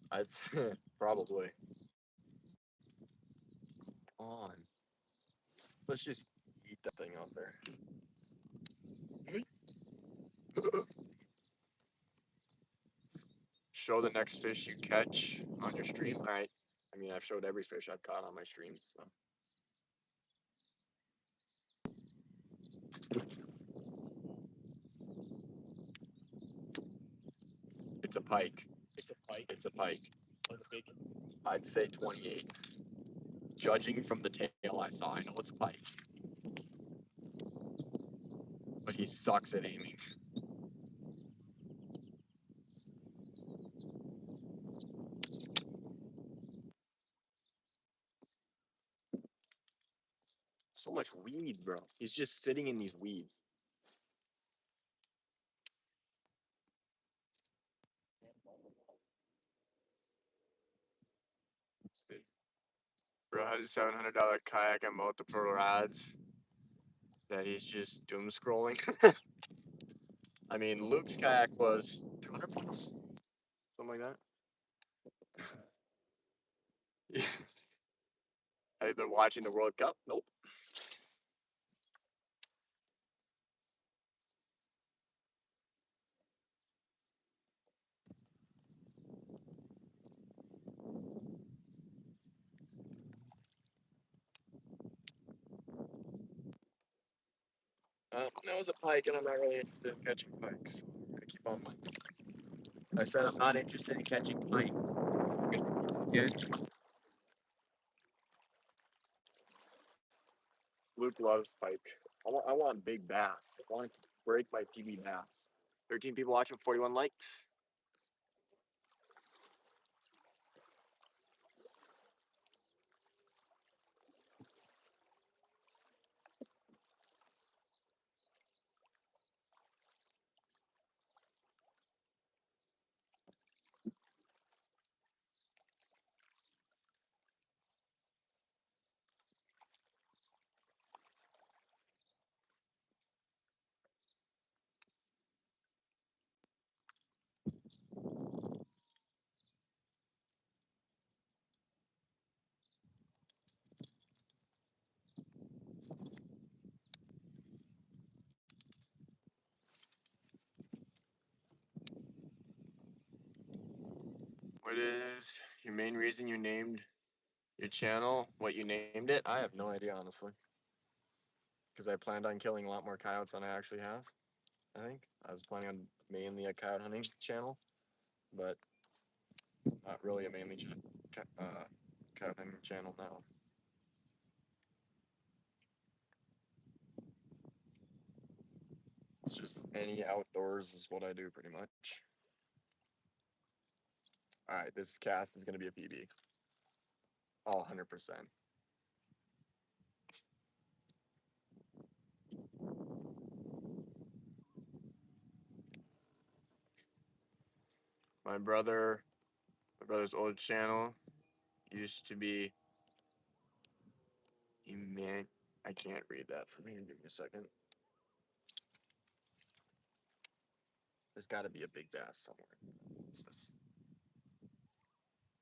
I'd probably. On. Let's just eat that thing out there. Show the next fish you catch on your stream. All right. I mean, I've showed every fish I've caught on my streams. So. It's a pike. It's a pike. It's a pike. What's the bacon? I'd say 28. Judging from the tail I saw, I know it's a pike. But he sucks at aiming. So much weed, bro. He's just sitting in these weeds. Bro has a $700 kayak and multiple rods that he's just doom scrolling. I mean, Luke's kayak was 200 bucks, something like that. Have you been watching the World Cup? Nope. That was a pike, and I'm not really interested in catching pikes. I'm gonna keep on my. I said I'm not interested in catching pike. Yeah. Luke loves pike. I want big bass. I want to break my PB bass. 13 people watching, 41 likes. What is your main reason you named your channel what you named it? I have no idea, honestly. Because I planned on killing a lot more coyotes than I actually have. I think I was planning on mainly a coyote hunting channel, but not really a mainly coyote hunting channel now. It's just any outdoors is what I do pretty much. All right, this cast is gonna be a PB. All 100%. My brother, my brother's old channel used to be. Man, I can't read that for me. Give me a second. There's got to be a big bass somewhere.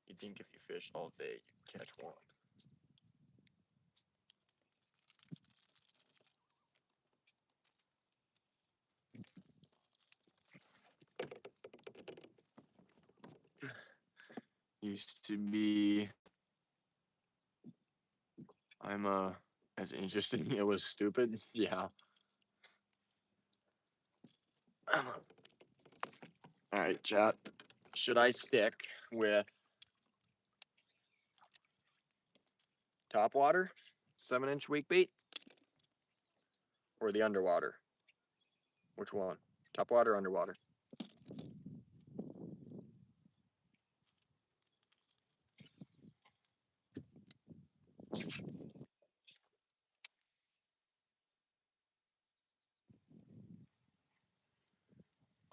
You'd think if you fish all day, you'd catch one. Used to be, as interesting. It was stupid. Yeah. All right, chat. Should I stick with top water, 7-inch weak bait, or the underwater? Which one? Top water, underwater?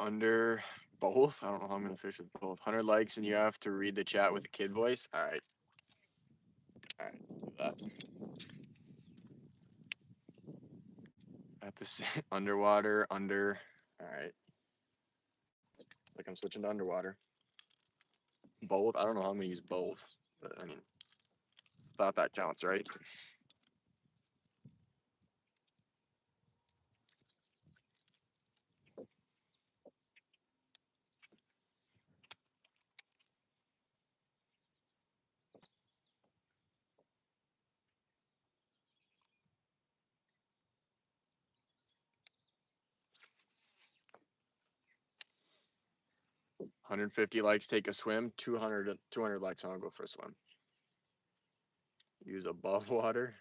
Under both. I don't know how I'm gonna fish with both. 100 likes and you have to read the chat with a kid voice. All right. All right. Do that. At the underwater, under. All right. Like I'm switching to underwater. Both. I don't know how I'm gonna use both, but I mean, thought that counts, right? $150 likes, take a swim. 200 likes, I'll go for a swim. Use above water.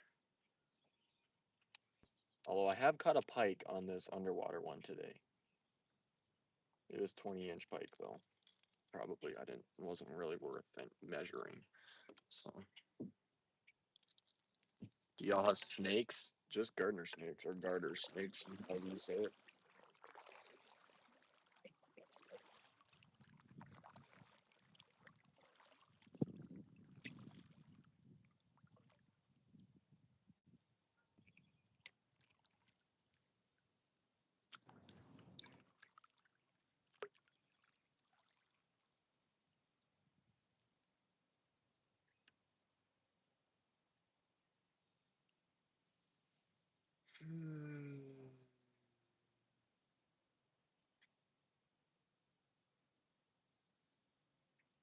Although I have caught a pike on this underwater one today. It was 20-inch pike though. Probably it wasn't really worth measuring. So, do y'all have snakes? Just gardener snakes or garter snakes? How do you say it?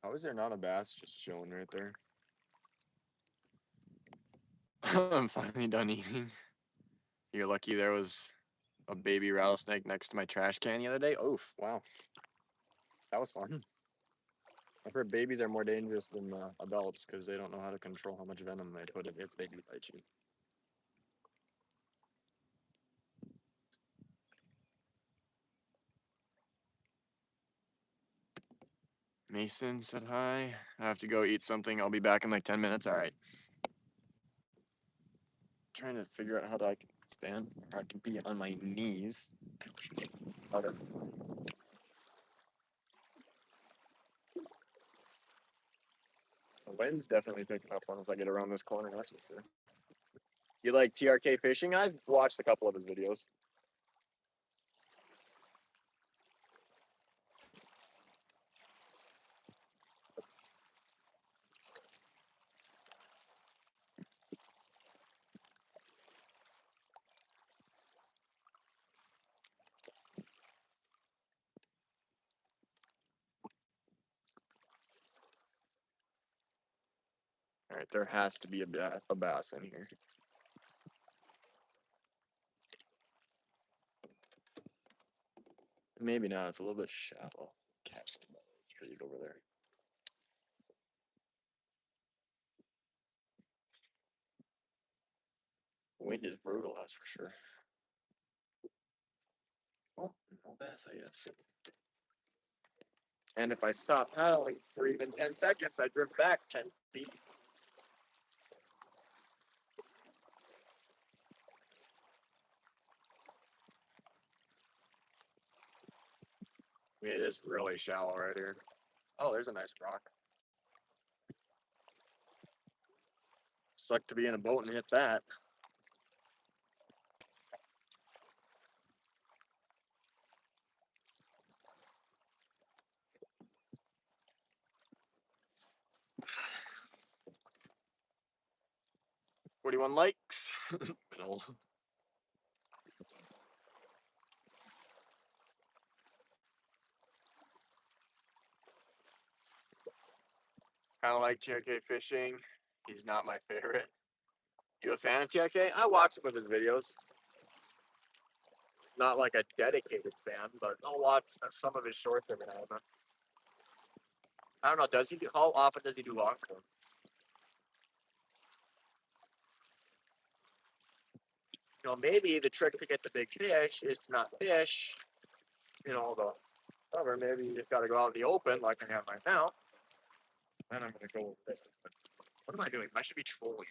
How is there not a bass just chilling right there? I'm finally done eating. You're lucky there was a baby rattlesnake next to my trash can the other day. Oof, wow. That was fun. I've heard babies are more dangerous than adults because they don't know how to control how much venom they put in if they do bite you. Mason said hi. I have to go eat something. I'll be back in like 10 minutes. All right. Trying to figure out how I can stand or I can be on my knees. Okay. The wind's definitely picking up once I get around this corner. That's for sure. You like TRK fishing? I've watched a couple of his videos. All right, there has to be a bass in here. Maybe not. It's a little bit shallow. Cast straight over there. Wind is brutal, that's for sure. Oh, no bass, I guess. And if I stop paddling for even 10 seconds, I drift back 10 feet. I mean, it is really shallow right here. Oh, there's a nice rock. Sucked to be in a boat and hit that. 41 likes. No. Kind of like TRK fishing. He's not my favorite. You a fan of TRK? I watch some of his videos. Not like a dedicated fan, but I'll watch some of his shorts every now and then. I don't know. Does he do? How often does he do long form? You know, maybe the trick to get the big fish is to not fish. You know, the cover. Maybe you just got to go out in the open, like I have right now. Then I'm gonna go with it. What am I doing? I should be trolling.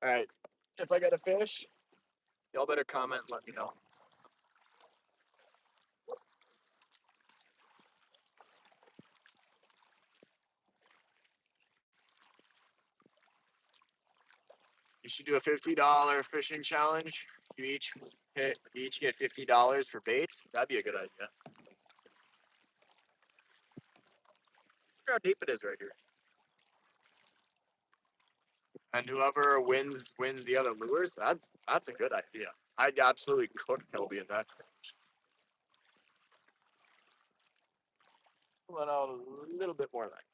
All right. If I get a fish, y'all better comment and let me know. You should do a $50 fishing challenge. You each get $50 for baits. That'd be a good idea. Look how deep it is right here. And whoever wins the other lures. That's a good idea. I'd absolutely cook Toby in that. Let out a little bit more of that.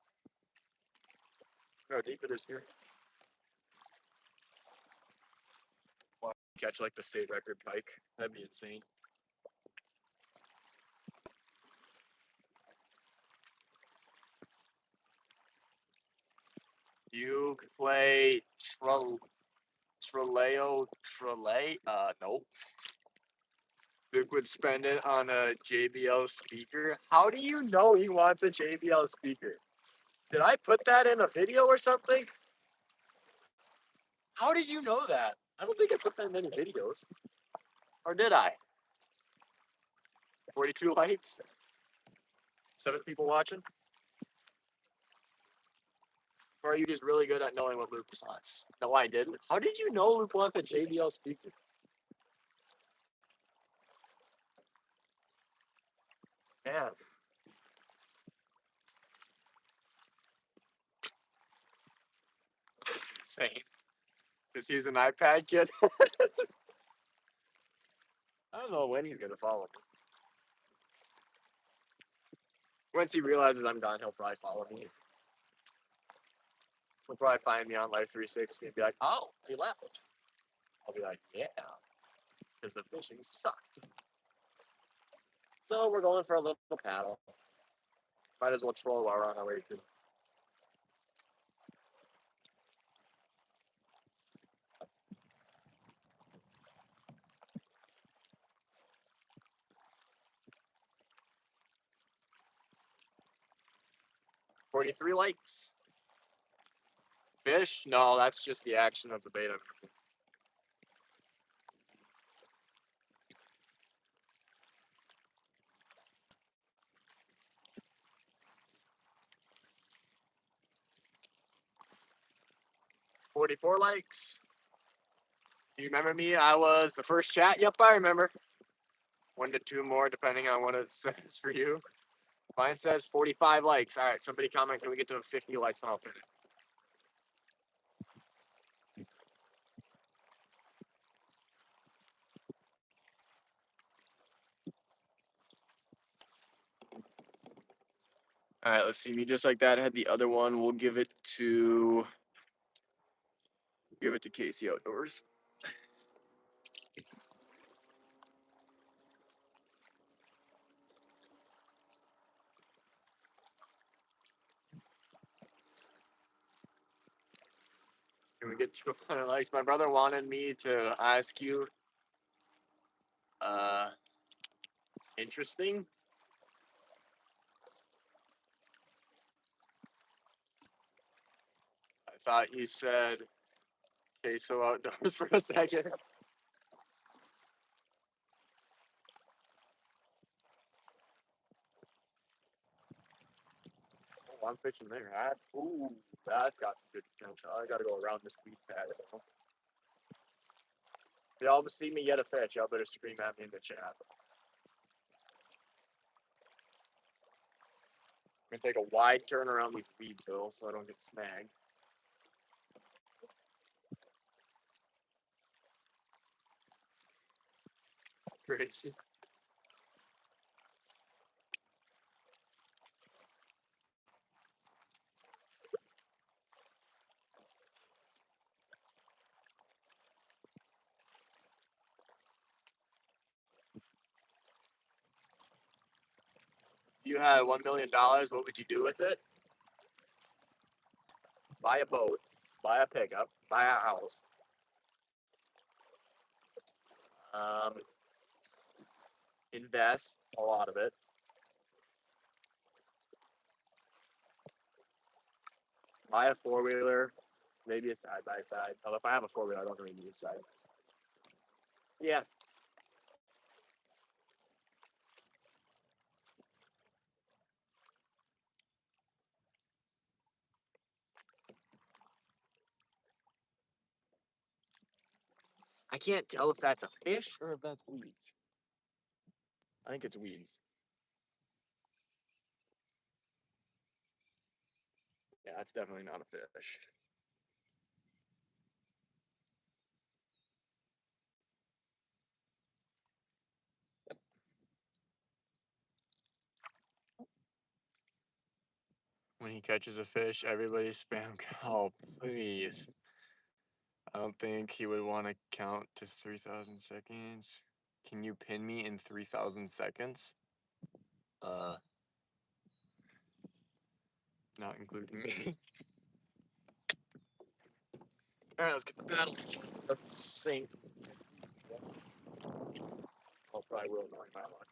Look how deep it is here. Catch like the state record pike. That'd be insane. You play Troleo Trolay? Nope. Luke would spend it on a JBL speaker. How do you know he wants a JBL speaker? Did I put that in a video or something? How did you know that? I don't think I put that in any videos. Or did I? 42 likes? 7 people watching? Or are you just really good at knowing what Luke wants? No, I didn't. How did you know Luke wants a JBL speaker? Yeah. That's insane. Because he's an iPad kid. I don't know when he's going to follow me. Once he realizes I'm gone, he'll probably follow me. He'll probably find me on Life 360 and be like, oh, he left. I'll be like, yeah, because the fishing sucked. So we're going for a little paddle. Might as well troll while we're on our way to. $43 likes. Fish? No, that's just the action of the bait. 44 likes. Do you remember me? I was the first chat. Yep, I remember. 1 to 2 more, depending on what it says for you. Mine says 45 likes. All right, somebody comment. Can we get to 50 likes and I'll pin it? All right, let's see. Me just like that. I had the other one. We'll give it to Casey Outdoors. Can we get 200 likes? My brother wanted me to ask you interesting. I thought you said Queso Outdoors for a second. Oh, I'm fishing there. That's got some good potential. I gotta go around this weed pad. If y'all see me get a fish, y'all better scream at me in the chat. I'm gonna take a wide turn around these weeds though, so I don't get snagged. Crazy. If you had $1 million, what would you do with it? Buy a boat, buy a pickup, buy a house. Um, Invest a lot of it. Buy a 4-wheeler, maybe a side by side. Although if I have a 4-wheeler, I don't really need a side by side. Yeah. I can't tell if that's a fish or if that's weeds. I think it's weeds. Yeah, that's definitely not a fish. When he catches a fish, everybody spam. Oh, please. I don't think he would want to count to 3,000 seconds. Can you pin me in 3,000 seconds? Uh, Not including me. All right, let's get the battle. Let's sink. I'll probably will knowing my luck.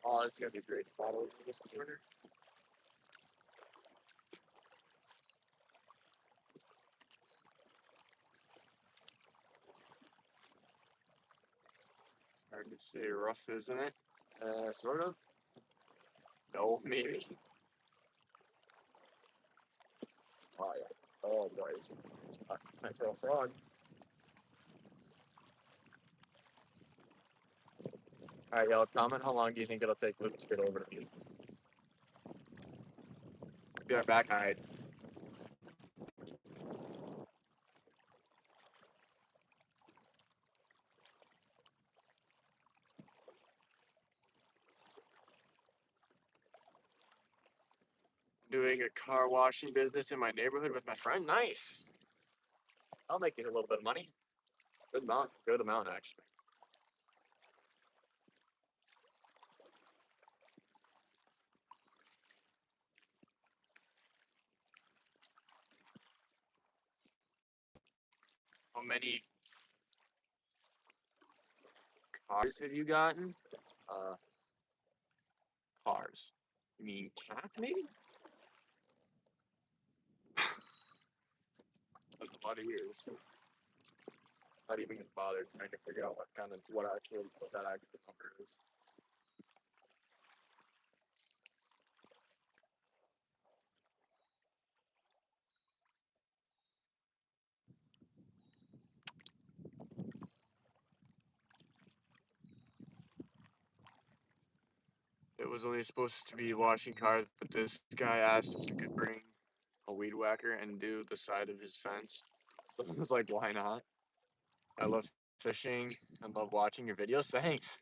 Oh, this is gonna be a great spot over this corner. It's hard to say rough, isn't it? Sort of. No, maybe. Oh yeah. Oh boy, it's I throw a frog. All right, y'all. Comment how long do you think it'll take Luke to get over to me? Be right back. All right. Doing a car washing business in my neighborhood with my friend. Nice. I'll make you a little bit of money. Good amount actually. How many cars have you gotten? Uh, Cars. You mean cats, maybe? That's a lot of years. Not even gonna bother trying to figure out what that actual number is. It was only supposed to be washing cars, but this guy asked if you could bring a weed whacker and do the side of his fence. So I was like, why not? I love fishing and love watching your videos. Thanks.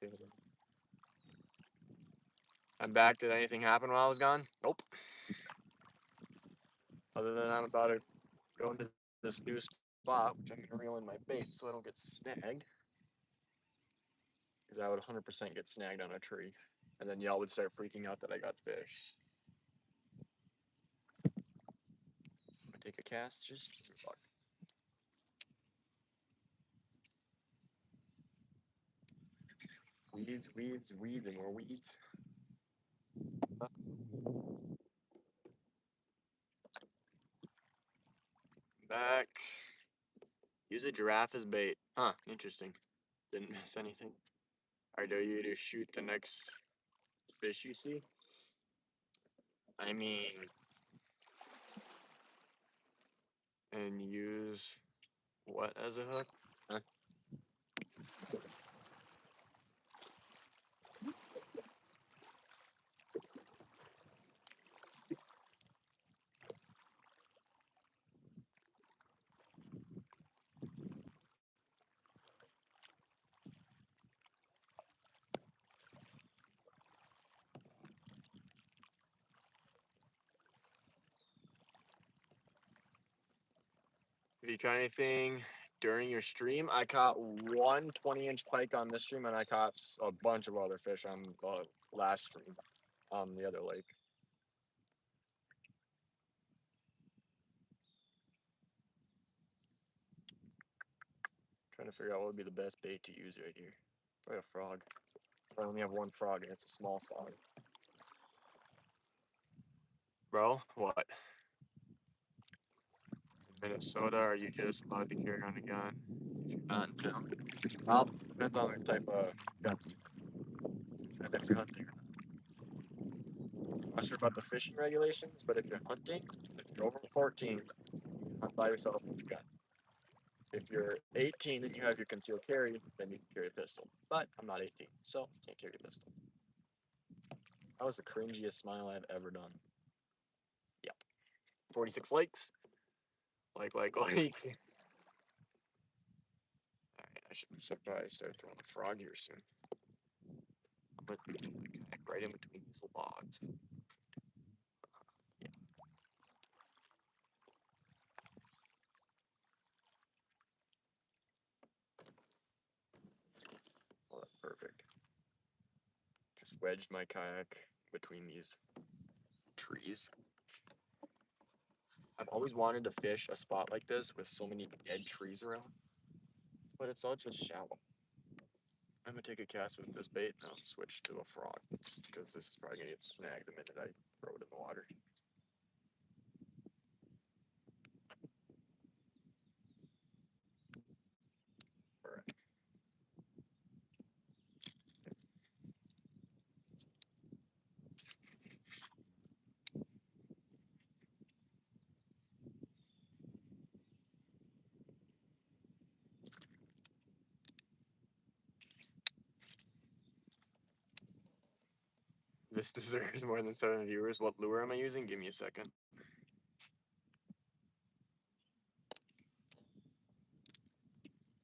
Okay. I'm back. Did anything happen while I was gone? Nope. Other than I'm about to go into this new spot, which I'm gonna reel in my bait so I don't get snagged. Because I would 100% get snagged on a tree. And then y'all would start freaking out that I got fish. I'm gonna take a cast just for fuck. Weeds, weeds, weeds, and more weeds. Back. Use a giraffe as bait. Huh, interesting. Didn't miss anything. I dare you to shoot the next fish you see. I mean, and use what as a hook? Huh? Have you caught anything during your stream? I caught one 20-inch pike on this stream, and I caught a bunch of other fish on the last stream on the other lake. Trying to figure out what would be the best bait to use right here. Probably a frog. I only have one frog, and it's a small frog. Bro, what? Minnesota, are you just allowed to carry on a gun if you're not in town? Well, depends on the type of gun. And if you're hunting. I'm not sure about the fishing regulations, but if you're hunting, if you're over 14, hunt by yourself with a gun. If you're 18 and you have your concealed carry, then you can carry a pistol. But I'm not 18, so can't carry a pistol. That was the cringiest smile I've ever done. Yep. 46 likes. Like. Alright, I should probably start throwing a frog here soon. I'm gonna put the kayak right in between these logs. Yeah. Oh, that's perfect. Just wedged my kayak between these trees. I've always wanted to fish a spot like this with so many dead trees around, but it's all just shallow. I'm gonna take a cast with this bait and I'll switch to a frog because this is probably gonna get snagged the minute I throw it in the water. All right. This deserves more than 7 viewers. What lure am I using? Give me a second.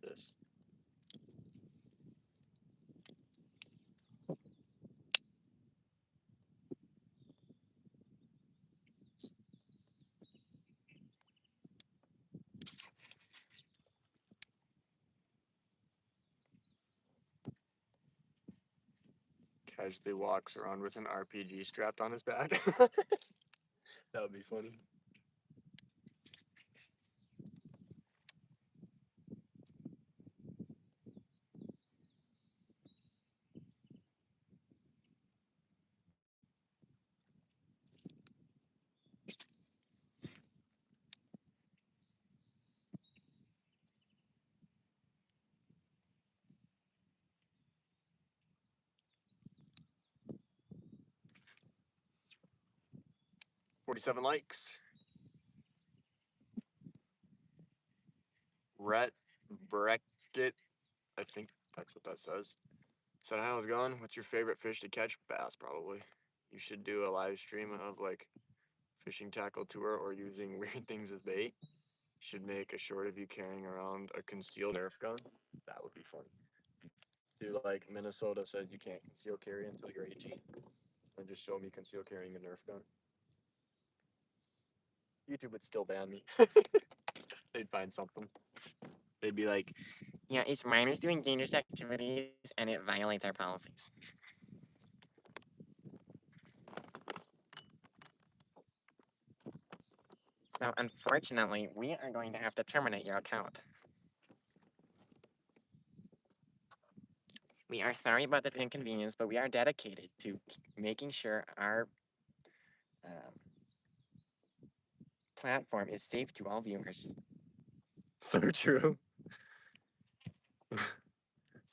This. Casually walks around with an RPG strapped on his back. That would be funny. $47 likes. Rhett Breckett, I think that's what that says. Said, how's it going? What's your favorite fish to catch? Bass, probably. You should do a live stream of like fishing tackle tour or using weird things as bait. Should make a short of you carrying around a concealed Nerf gun. That would be funny. Do like Minnesota says you can't conceal carry until you're 18. And just show me conceal carrying a Nerf gun. YouTube would still ban me. They'd find something. They'd be like, yeah, it's minors doing dangerous activities and it violates our policies. So unfortunately, we are going to have to terminate your account. We are sorry about this inconvenience, but we are dedicated to making sure our platform is safe to all viewers. So true.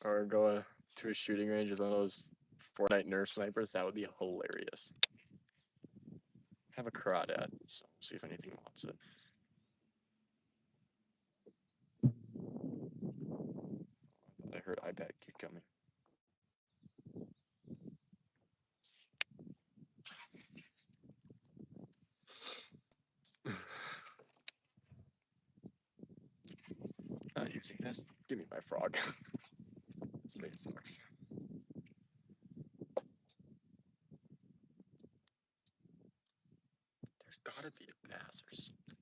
Or go to a shooting range with one of those Fortnite Nerf snipers. That would be hilarious. Have a crawdad, so see if anything wants it. I heard iPad keep coming. Not using this. Give me my frog. This bait sucks. There's gotta be a bass or something.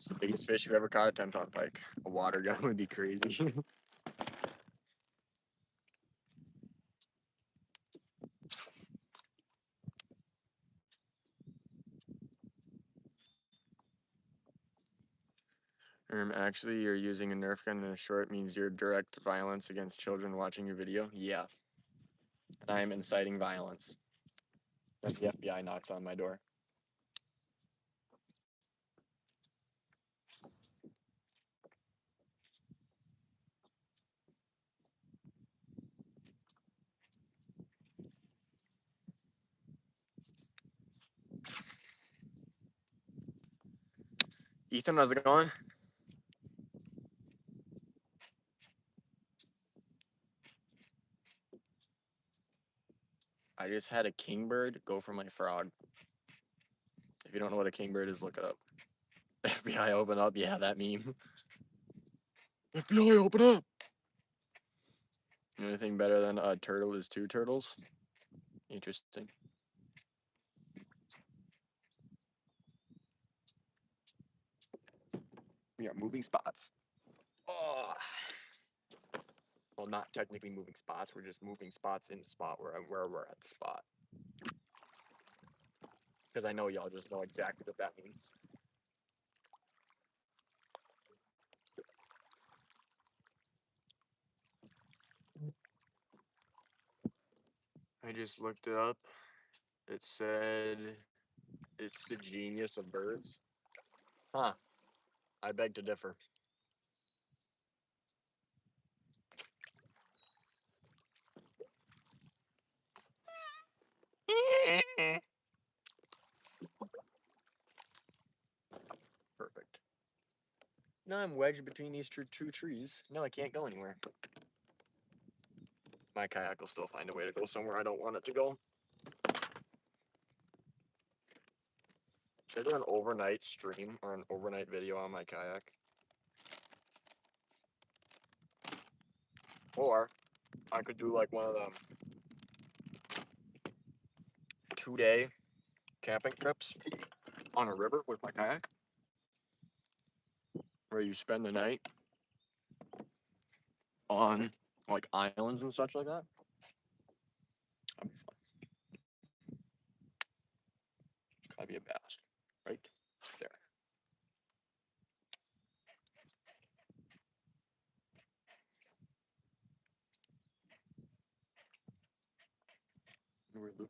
It's the biggest fish you've ever caught, a 10-pound pike. A water gun would be crazy. Actually, you're using a Nerf gun in a short means you're direct violence against children watching your video? Yeah. And I am inciting violence. As the FBI knocks on my door. Ethan, how's it going? I just had a kingbird go for my frog. If you don't know what a kingbird is, look it up. FBI open up, yeah, that meme. FBI open up! Anything better than a turtle is two turtles? Interesting. We are moving spots. Oh. Well, not technically moving spots. We're just moving spots in the spot where we're at the spot. Because I know y'all just know exactly what that means. I just looked it up. It said it's the genius of birds. Huh. I beg to differ. Perfect. Now I'm wedged between these two trees. No, I can't go anywhere. My kayak will still find a way to go somewhere I don't want it to go. Should I do an overnight stream or an overnight video on my kayak? Or I could do like one of them 2-day camping trips on a river with my kayak, where you spend the night on like islands and such like that. That'd be fun. Gotta be a bass right there.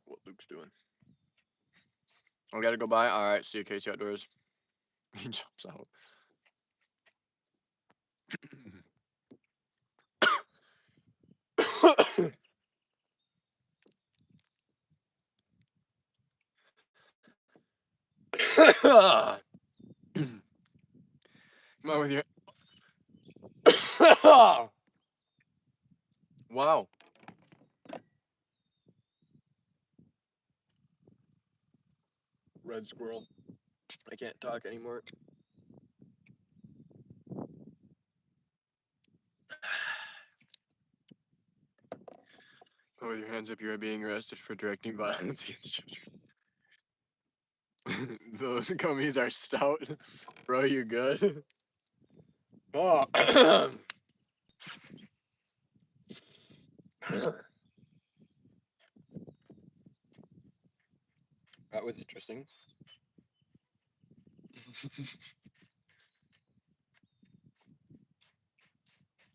What Luke's doing. I gotta go by. All right, see you, Casey Outdoors. He jumps out. Come on with you. Wow. Red squirrel. I can't talk anymore. Go with your hands up. You are being arrested for directing violence against children. Those gummies are stout. Bro, you good? Oh. That was interesting.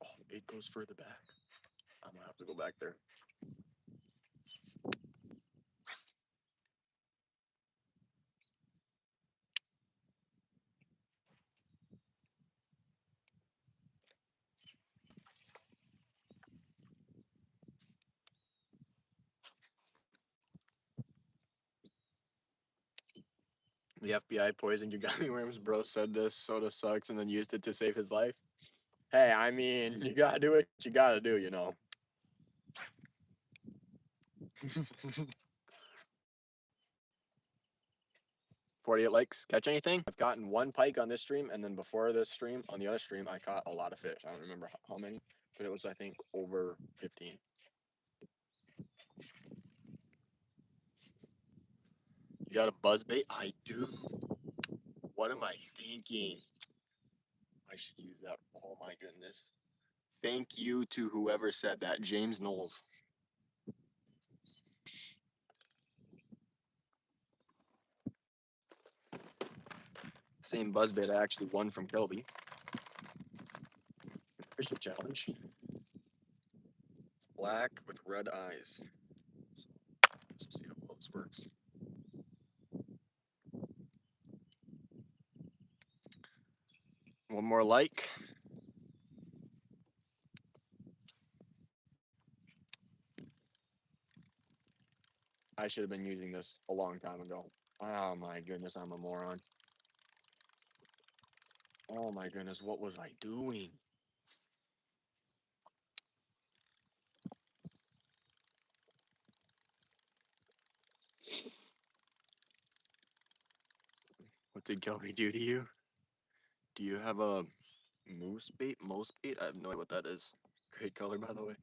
Oh, it goes further back. I'm gonna have to go back there. The FBI poisoned your gummy worms. Bro said this soda sucks and then used it to save his life. Hey, I mean, you gotta do what you gotta do, you know. 48 likes. Catch anything? I've gotten one pike on this stream, and then before this stream, on the other stream, I caught a lot of fish. I don't remember how many, but it was, I think, over 15. You got a buzz bait? I do. What am I thinking? I should use that. Oh my goodness. Thank you to whoever said that. James Knowles. Same buzzbait I actually won from Kelby. Fishing challenge. It's black with red eyes. So let's see how well this works. One more like. I should have been using this a long time ago. Oh my goodness, I'm a moron. Oh my goodness, what was I doing? What did Kelby do to you? Do you have a moose bait? Most bait? I have no idea what that is. Great color, by the way.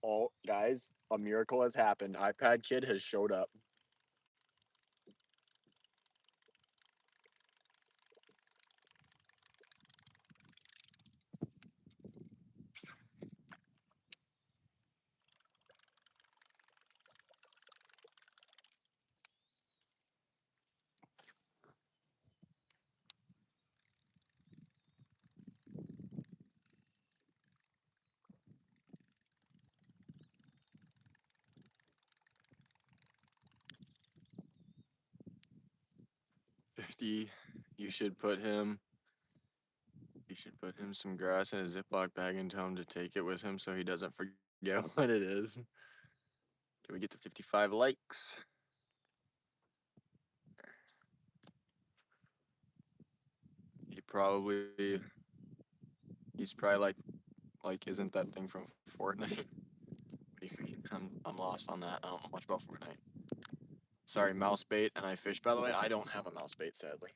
Oh, guys, a miracle has happened. iPad Kid has showed up. Fifty. You should put him. You should put him some grass in a Ziploc bag and tell him to take it with him so he doesn't forget what it is. Can we get to 55 likes? He's probably like, isn't that thing from Fortnite? What do you mean? I'm lost on that. I don't know much about Fortnite. Sorry, mouse bait, and I fish. By the way, I don't have a mouse bait, sadly.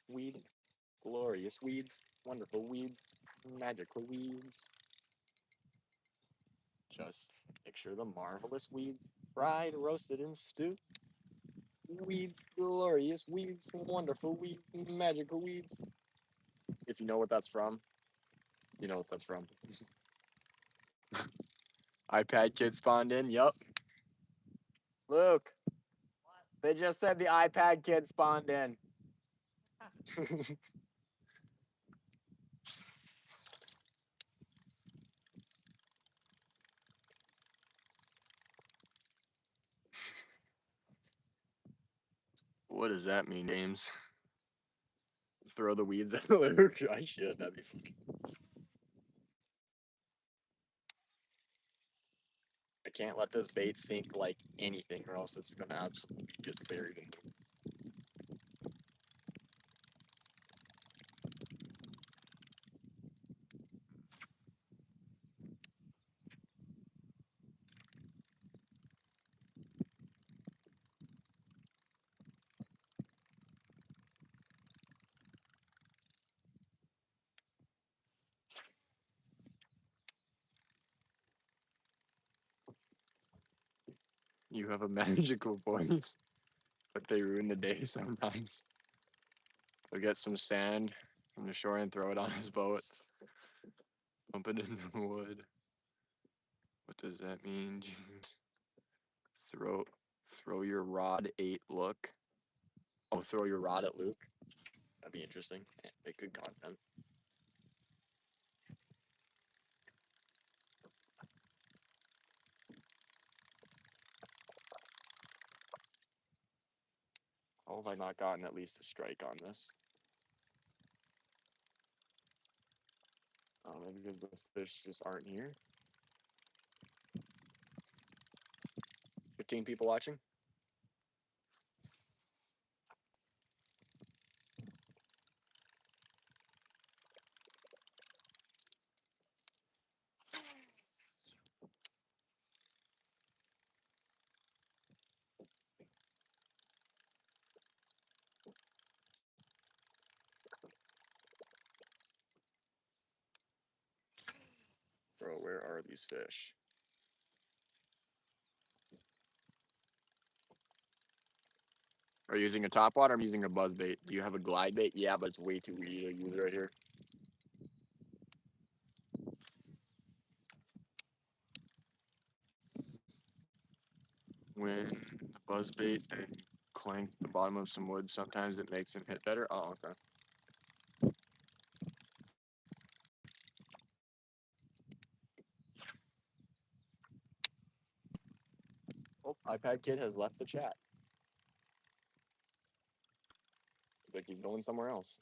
Weed, glorious weeds, wonderful weeds, magical weeds. Just picture the marvelous weeds, fried, roasted, and stewed. Weeds, glorious weeds, wonderful weeds, magical weeds. If you know what that's from, you know what that's from. iPad Kid spawned in, yup. Luke, they just said the iPad Kid spawned in. What does that mean, James? Throw the weeds at Luke? I should, that'd be funny. I can't let this bait sink like anything, or else it's gonna absolutely get buried in. You have a magical voice, but they ruin the day sometimes. He'll get some sand from the shore and throw it on his boat. Pump it in the wood. What does that mean, James? Throw throw your rod 8 look. Oh, throw your rod at Luke. That'd be interesting. Make good content. How have I not gotten at least a strike on this? Maybe because the fish just aren't here. 15 people watching. are these fish? Are you using a top water? I'm using a buzz bait. Do you have a glide bait? Yeah, but it's way too weedy to use right here. When the buzz bait and clank the bottom of some wood, sometimes it makes them hit better. Oh, okay. Oh, iPad kid has left the chat. Like he's going somewhere else.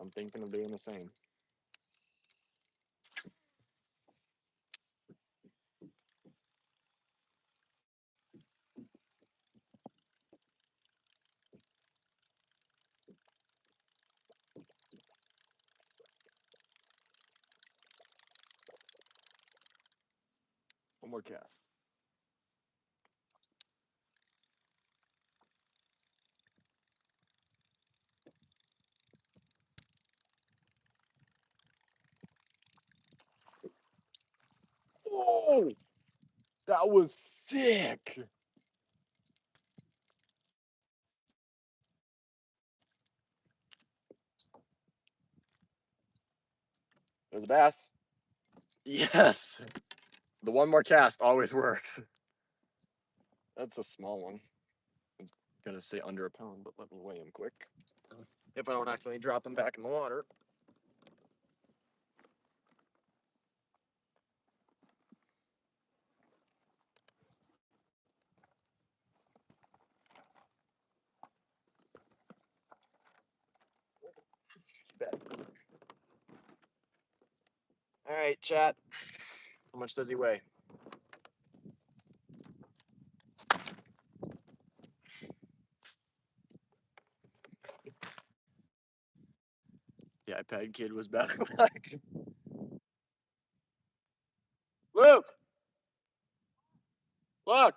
I'm thinking of doing the same. One more cast. Oh, that was sick. There's a bass. Yes. The one more cast always works. That's a small one. I'm gonna say under a pound, but let me weigh him quick. If I don't accidentally drop him back in the water. All right, chat. How much does he weigh? The iPad kid was back. Luke, look,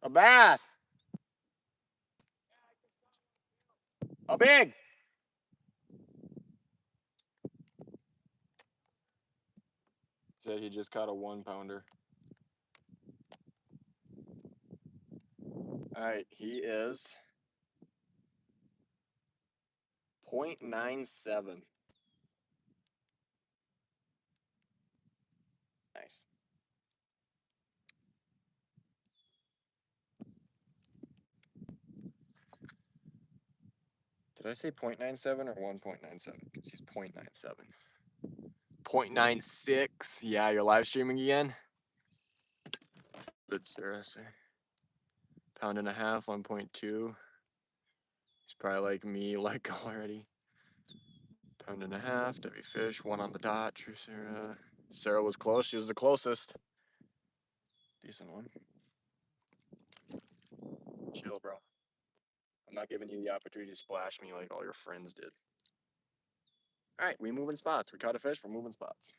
a bass. How big? Said he just caught a 1-pounder. All right, he is 0.97. Nice. Did I say 0.97 or 1.97? Because he's 0.97. 0.96. Yeah, you're live streaming again? Good, Sarah. Pound and a half, 1.2. He's probably like me, like already. Pound and a half, Debbie Fish, 1 on the dot. True Sarah. Sarah was close. She was the closest. Decent one. Chill, bro. I'm not giving you the opportunity to splash me like all your friends did. All right, we moving spots. We caught a fish. We're moving spots.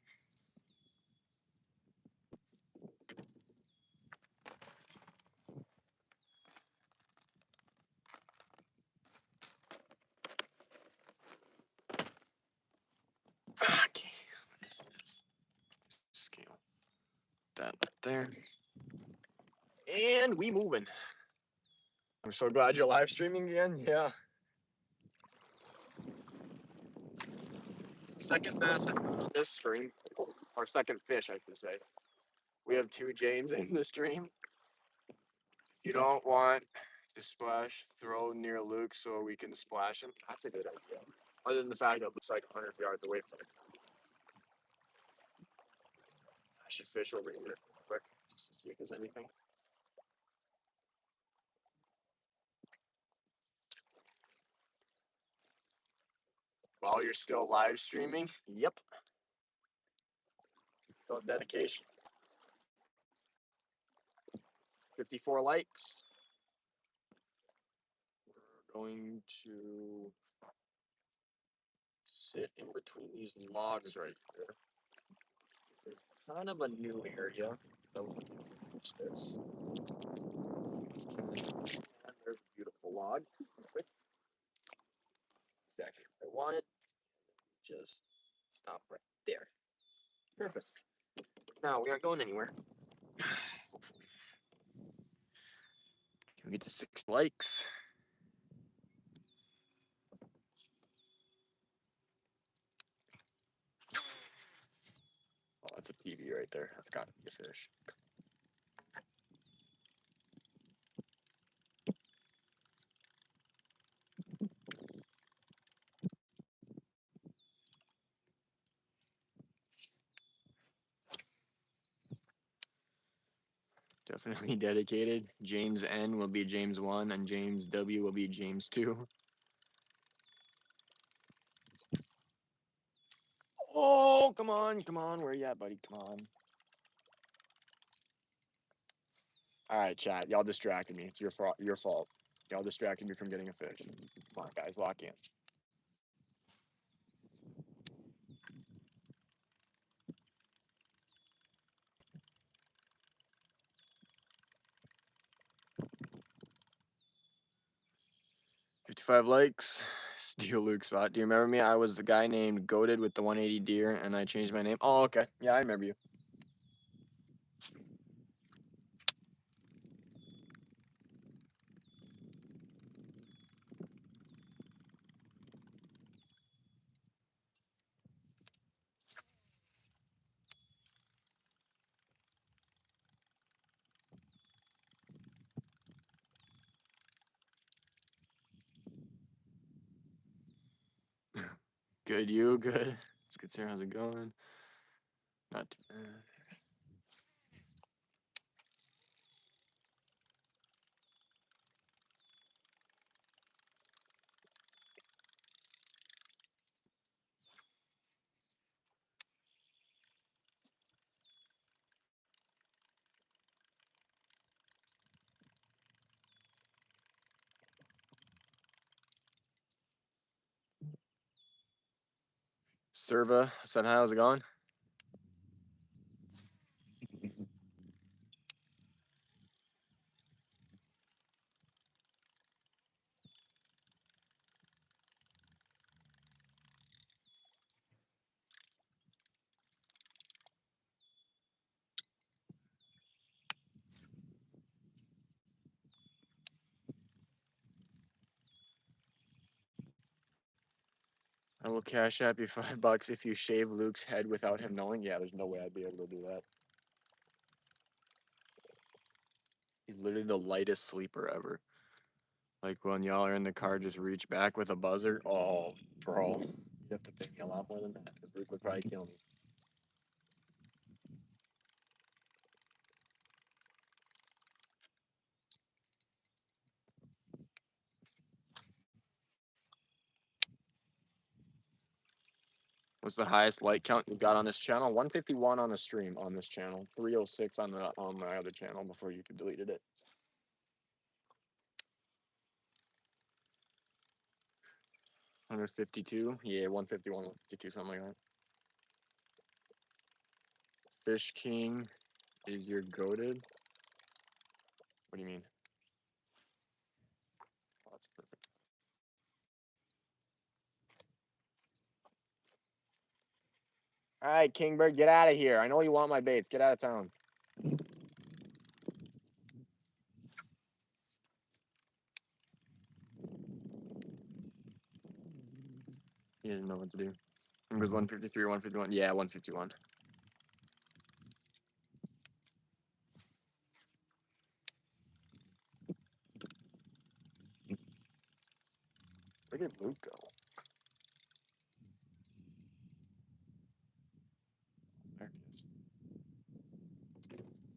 Okay. Scale that up there. And we moving. I'm so glad you're live streaming again. Yeah. It's the second bass on this stream. Or second fish, I should say. We have 2 James in the stream. You don't want to splash, throw near Luke so we can splash him. That's a good idea. Other than the fact that it looks like 100 yards away from him. I should fish over here real quick just to see if there's anything. While you're still live streaming? Yep. So dedication. 54 likes. We're going to sit in between these logs right here. Kind of a new area. So watch this. And there's a beautiful log. Second. wanted. Just stop right there. Perfect. Now we aren't going anywhere. Can we get to 6 likes? Oh, that's a PV right there. That's got to be a fish. Definitely dedicated. James N will be James 1 and James W will be James 2. Oh, come on, come on. Where you at, buddy? Come on. All right, chat. Y'all distracted me. It's your fault. Your fault. Y'all distracted me from getting a fish. Come on, guys. Lock in. $55 likes. Steal Luke's spot. Do you remember me? I was the guy named Goated with the 180 deer, and I changed my name. Oh, okay. Yeah, I remember you. Good, you? Good. It's good, Sarah. How's it going? Not too bad. Serva said hi. How's it going? I will cash app you $5 if you shave Luke's head without him knowing. Yeah, there's no way I'd be able to do that. He's literally the lightest sleeper ever. Like when y'all are in the car, just reach back with a buzzer. Oh, bro. You have to pay me a lot more than that because Luke would probably kill me. What's the highest like count you got on this channel? 151 on a stream on this channel. 306 on my other channel before you deleted it. 152? Yeah, 151, 152, something like that. Fish King is your goated? What do you mean? Oh, that's perfect. All right, Kingbird, get out of here. I know you want my baits. Get out of town. He didn't know what to do. It was 153 or 151. Yeah, 151. Where did Luke go? There he is.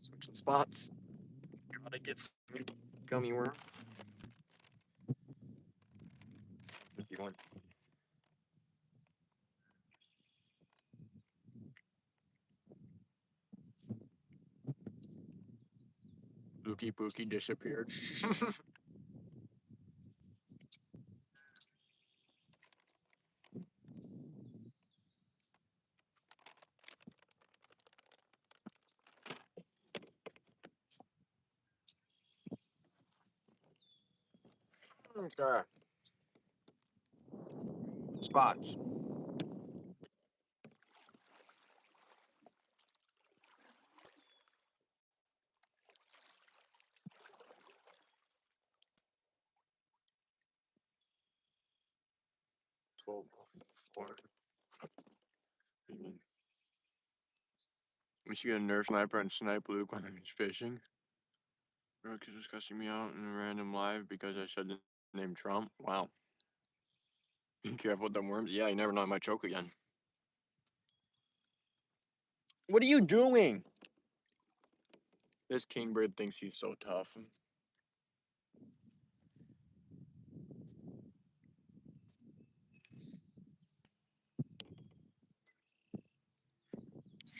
Switching spots. Gotta get some gummy worms. 51. Lukey Pookie disappeared. Okay. spots. We should get a Nerf sniper and snipe Luke when he's fishing. Brooke is just cussing me out in a random live because I said the name Trump. Wow. Be careful with them worms. Yeah, you never know, I might choke again. What are you doing? This kingbird thinks he's so tough.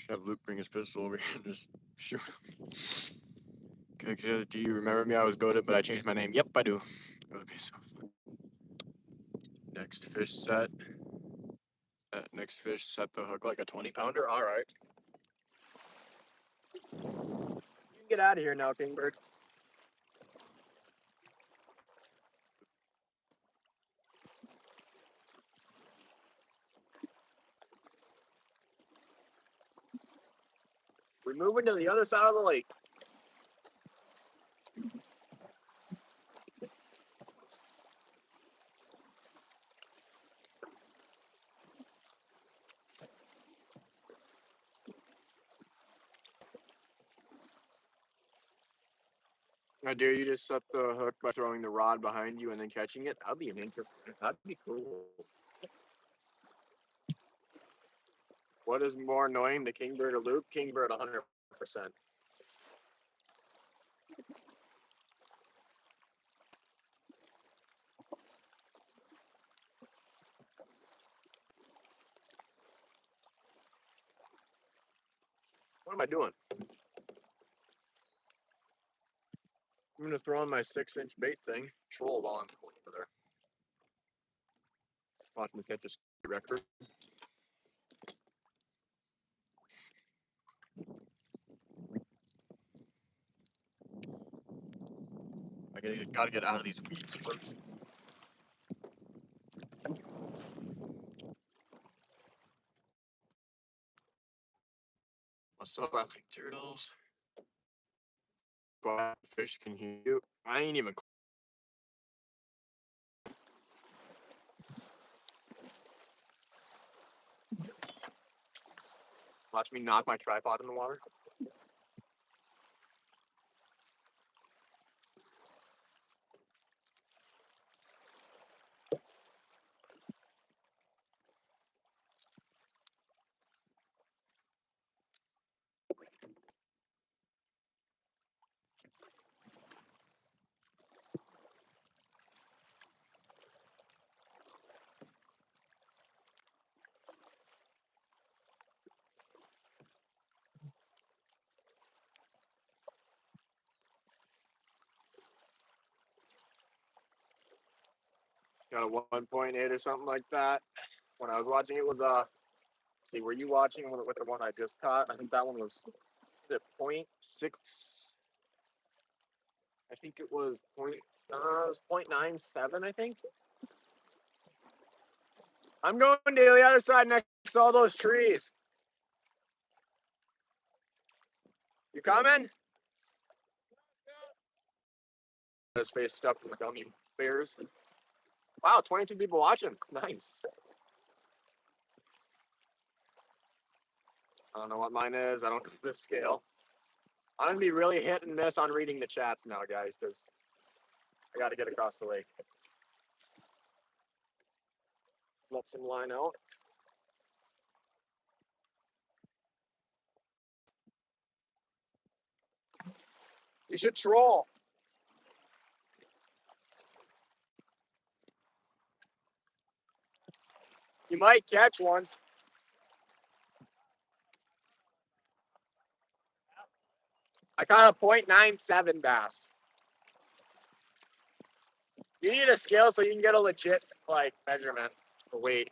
Have Luke bring his pistol over here and just shoot him. Okay, do you remember me? I was goated, but I changed my name. Yep, I do. That would be so fun. Next fish set. Next fish set the hook like a 20-pounder. All right. You can get out of here now, kingbird. We're moving to the other side of the lake. I dare you to set the hook by throwing the rod behind you and then catching it. That'd be an interesting. That'd be cool. What is more annoying, the kingbird or Luke? Kingbird 100%. What am I doing? I'm gonna throw on my 6-inch bait thing. Troll on over there. Watch me catch this record. I gotta get out of these weeds first. What's up? I like turtles. Fish can hear you. I ain't even. Watch me knock my tripod in the water. Got a 1.8 or something like that. When I was watching, it was see, were you watching with the one I just caught? I think that one was at 0.6. I think it was it was 0.97, I think. I'm going to the other side next to all those trees. You coming? His face stuffed with gummy bears. Wow, 22 people watching. Nice. I don't know what mine is. I don't know the scale. I'm gonna be really hit and miss on reading the chats now, guys, because I got to get across the lake. Let some line out. You should troll. You might catch one. I caught a 0.97 bass. You need a scale so you can get a legit like measurement for weight.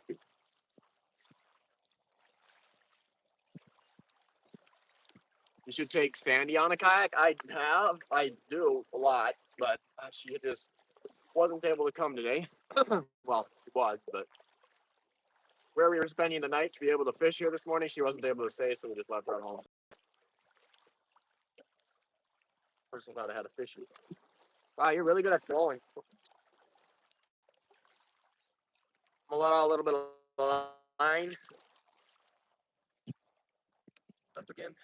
You should take Sandy on a kayak. I do a lot, but she just wasn't able to come today. Well, she was, but where we were spending the night to be able to fish here this morning. She wasn't able to stay, so we just left her at home. Person thought I had a fishy. Wow, you're really good at trolling. I'm gonna let out a little bit of line. Up again.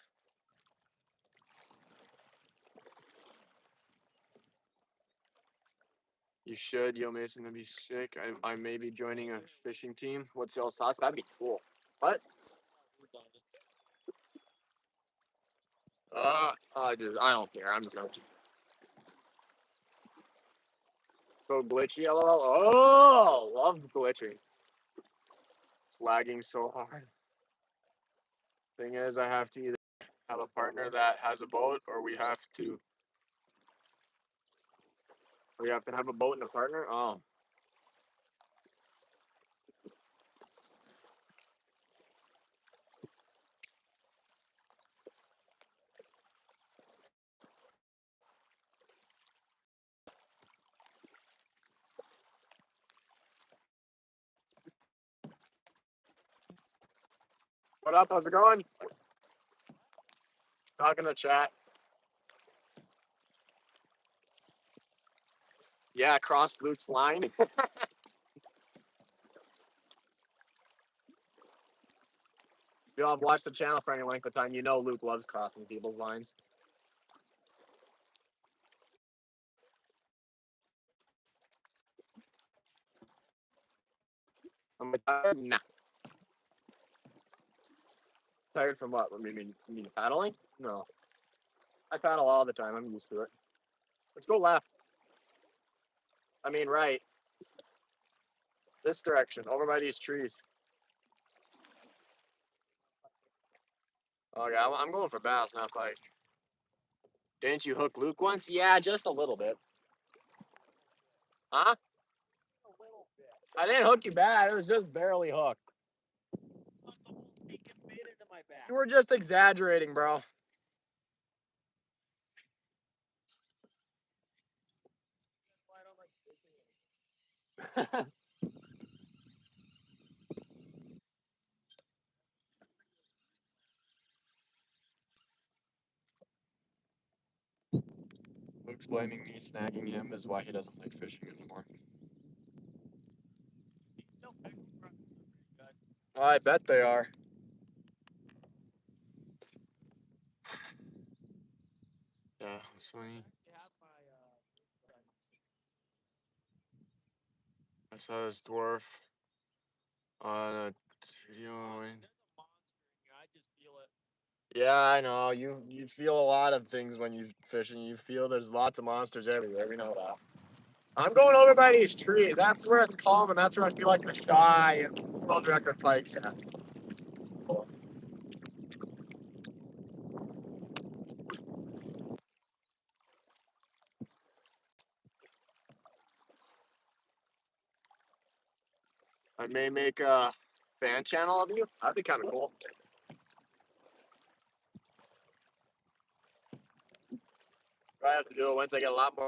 You should. Yo, Mason, that'd be sick. I may be joining a fishing team. What's y'all's sauce? That'd be cool. What? I don't care. I'm joking. So glitchy, LOL. Oh, love glitching. It's lagging so hard. Thing is, I have to either have a partner that has a boat, or we have to have a boat and a partner. Oh, what up? How's it going? Talking to chat. Yeah, cross Luke's line. You know, I've watched the channel for any length of time. You know Luke loves crossing people's lines. I'm like, tired? Nah. Tired from what? You mean paddling? No. I paddle all the time. I'm used to it. Let's go left. I mean, right. This direction, over by these trees. Okay, I'm going for bass, not pike. Didn't you hook Luke once? Yeah, just a little bit. Huh? I didn't hook you bad. It was just barely hooked. You were just exaggerating, bro. Luke's blaming me snagging him is why he doesn't like fishing anymore. I bet they are. Yeah, funny. I saw this dwarf on a video. Yeah, I know. You feel a lot of things when you fishing. You feel there's lots of monsters everywhere. We know that. I'm going over by these trees. That's where it's calm, and that's where I feel like a shy and world record pikes at. I may make a fan channel of you. That'd be kind of cool. I have to do it once I get a lot more